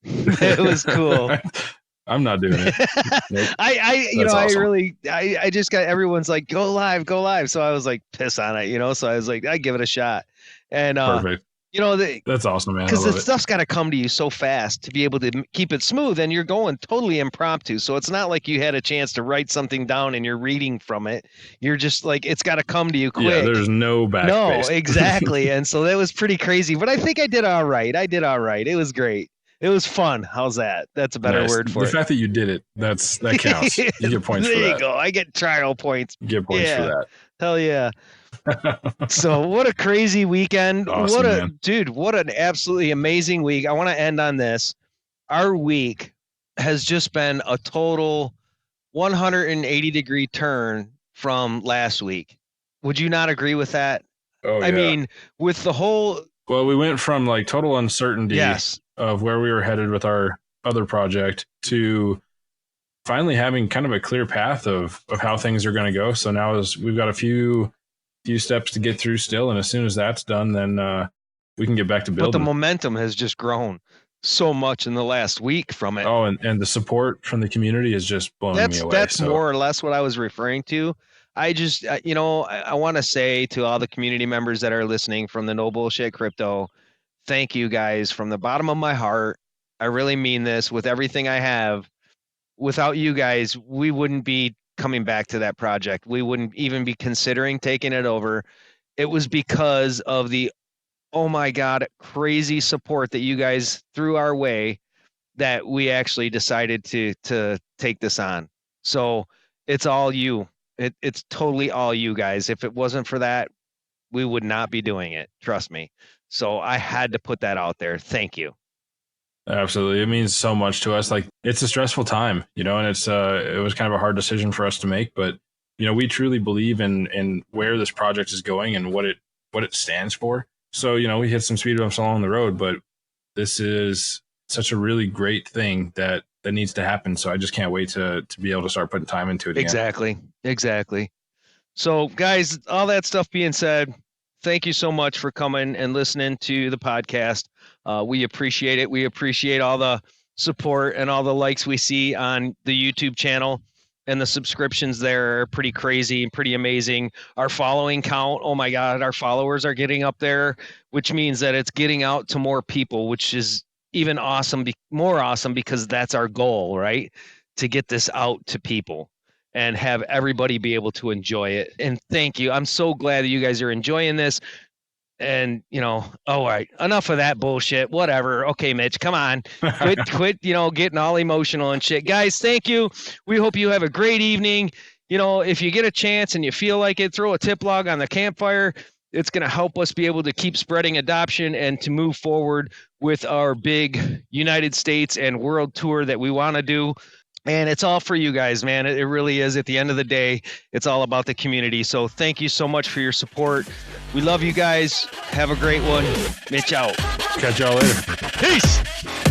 It was cool. I'm not doing it. Nope. I just got, everyone's like, go live. So I was like, piss on it, so I was like, I give it a shot. And, perfect. That's awesome, man. Because the stuff's got to come to you so fast to be able to keep it smooth, and you're going totally impromptu. So it's not like you had a chance to write something down and you're reading from it. You're just like, it's got to come to you quick. Yeah, there's no backspace. No, exactly. And so that was pretty crazy, but I think I did all right. It was great. It was fun. How's that? That's a better word for it. The fact that you did it, that counts. You get points for that. There you go. I get trial points. You get points for that. Hell yeah. So what a crazy weekend. Awesome, what an absolutely amazing week. I want to end on this. Our week has just been a total 180-degree turn from last week. Would you not agree with that? Oh, yeah. I mean, with the whole... Well, we went from like total uncertainty of where we were headed with our other project to finally having kind of a clear path of how things are going to go. So now we've got a few steps to get through still. And as soon as that's done, then we can get back to building. But the momentum has just grown so much in the last week from it. Oh, and the support from the community is just blowing me away. That's more or less what I was referring to. I just, I want to say to all the community members that are listening from the No Bullshit Crypto, thank you guys from the bottom of my heart. I really mean this with everything I have. Without you guys, we wouldn't be coming back to that project. We wouldn't even be considering taking it over. It was because of the, oh my God, crazy support that you guys threw our way that we actually decided to take this on. So it's all you. It's totally all you guys. If it wasn't for that, we would not be doing it. Trust me. So I had to put that out there. Thank you. Absolutely. It means so much to us. Like, it's a stressful time, and it was kind of a hard decision for us to make, but we truly believe in where this project is going and what it stands for. So, we hit some speed bumps along the road, but this is such a really great thing that needs to happen. So I just can't wait to be able to start putting time into it again. Exactly. So guys, all that stuff being said, thank you so much for coming and listening to the podcast. We appreciate it. We appreciate all the support and all the likes we see on the YouTube channel, and the subscriptions there are pretty crazy and pretty amazing. Our following count, oh my God, our followers are getting up there, which means that it's getting out to more people, which is even more awesome because that's our goal, right? To get this out to people and have everybody be able to enjoy it. And thank you. I'm so glad that you guys are enjoying this. And, all right, enough of that bullshit. Whatever. Okay, Mitch, come on. Quit, getting all emotional and shit. Guys, thank you. We hope you have a great evening. If you get a chance and you feel like it, throw a tip log on the Campfire. It's going to help us be able to keep spreading adoption and to move forward with our big United States and world tour that we want to do. And it's all for you guys, man. It really is. At the end of the day, it's all about the community. So thank you so much for your support. We love you guys. Have a great one. Mitch out. Catch y'all later. Peace.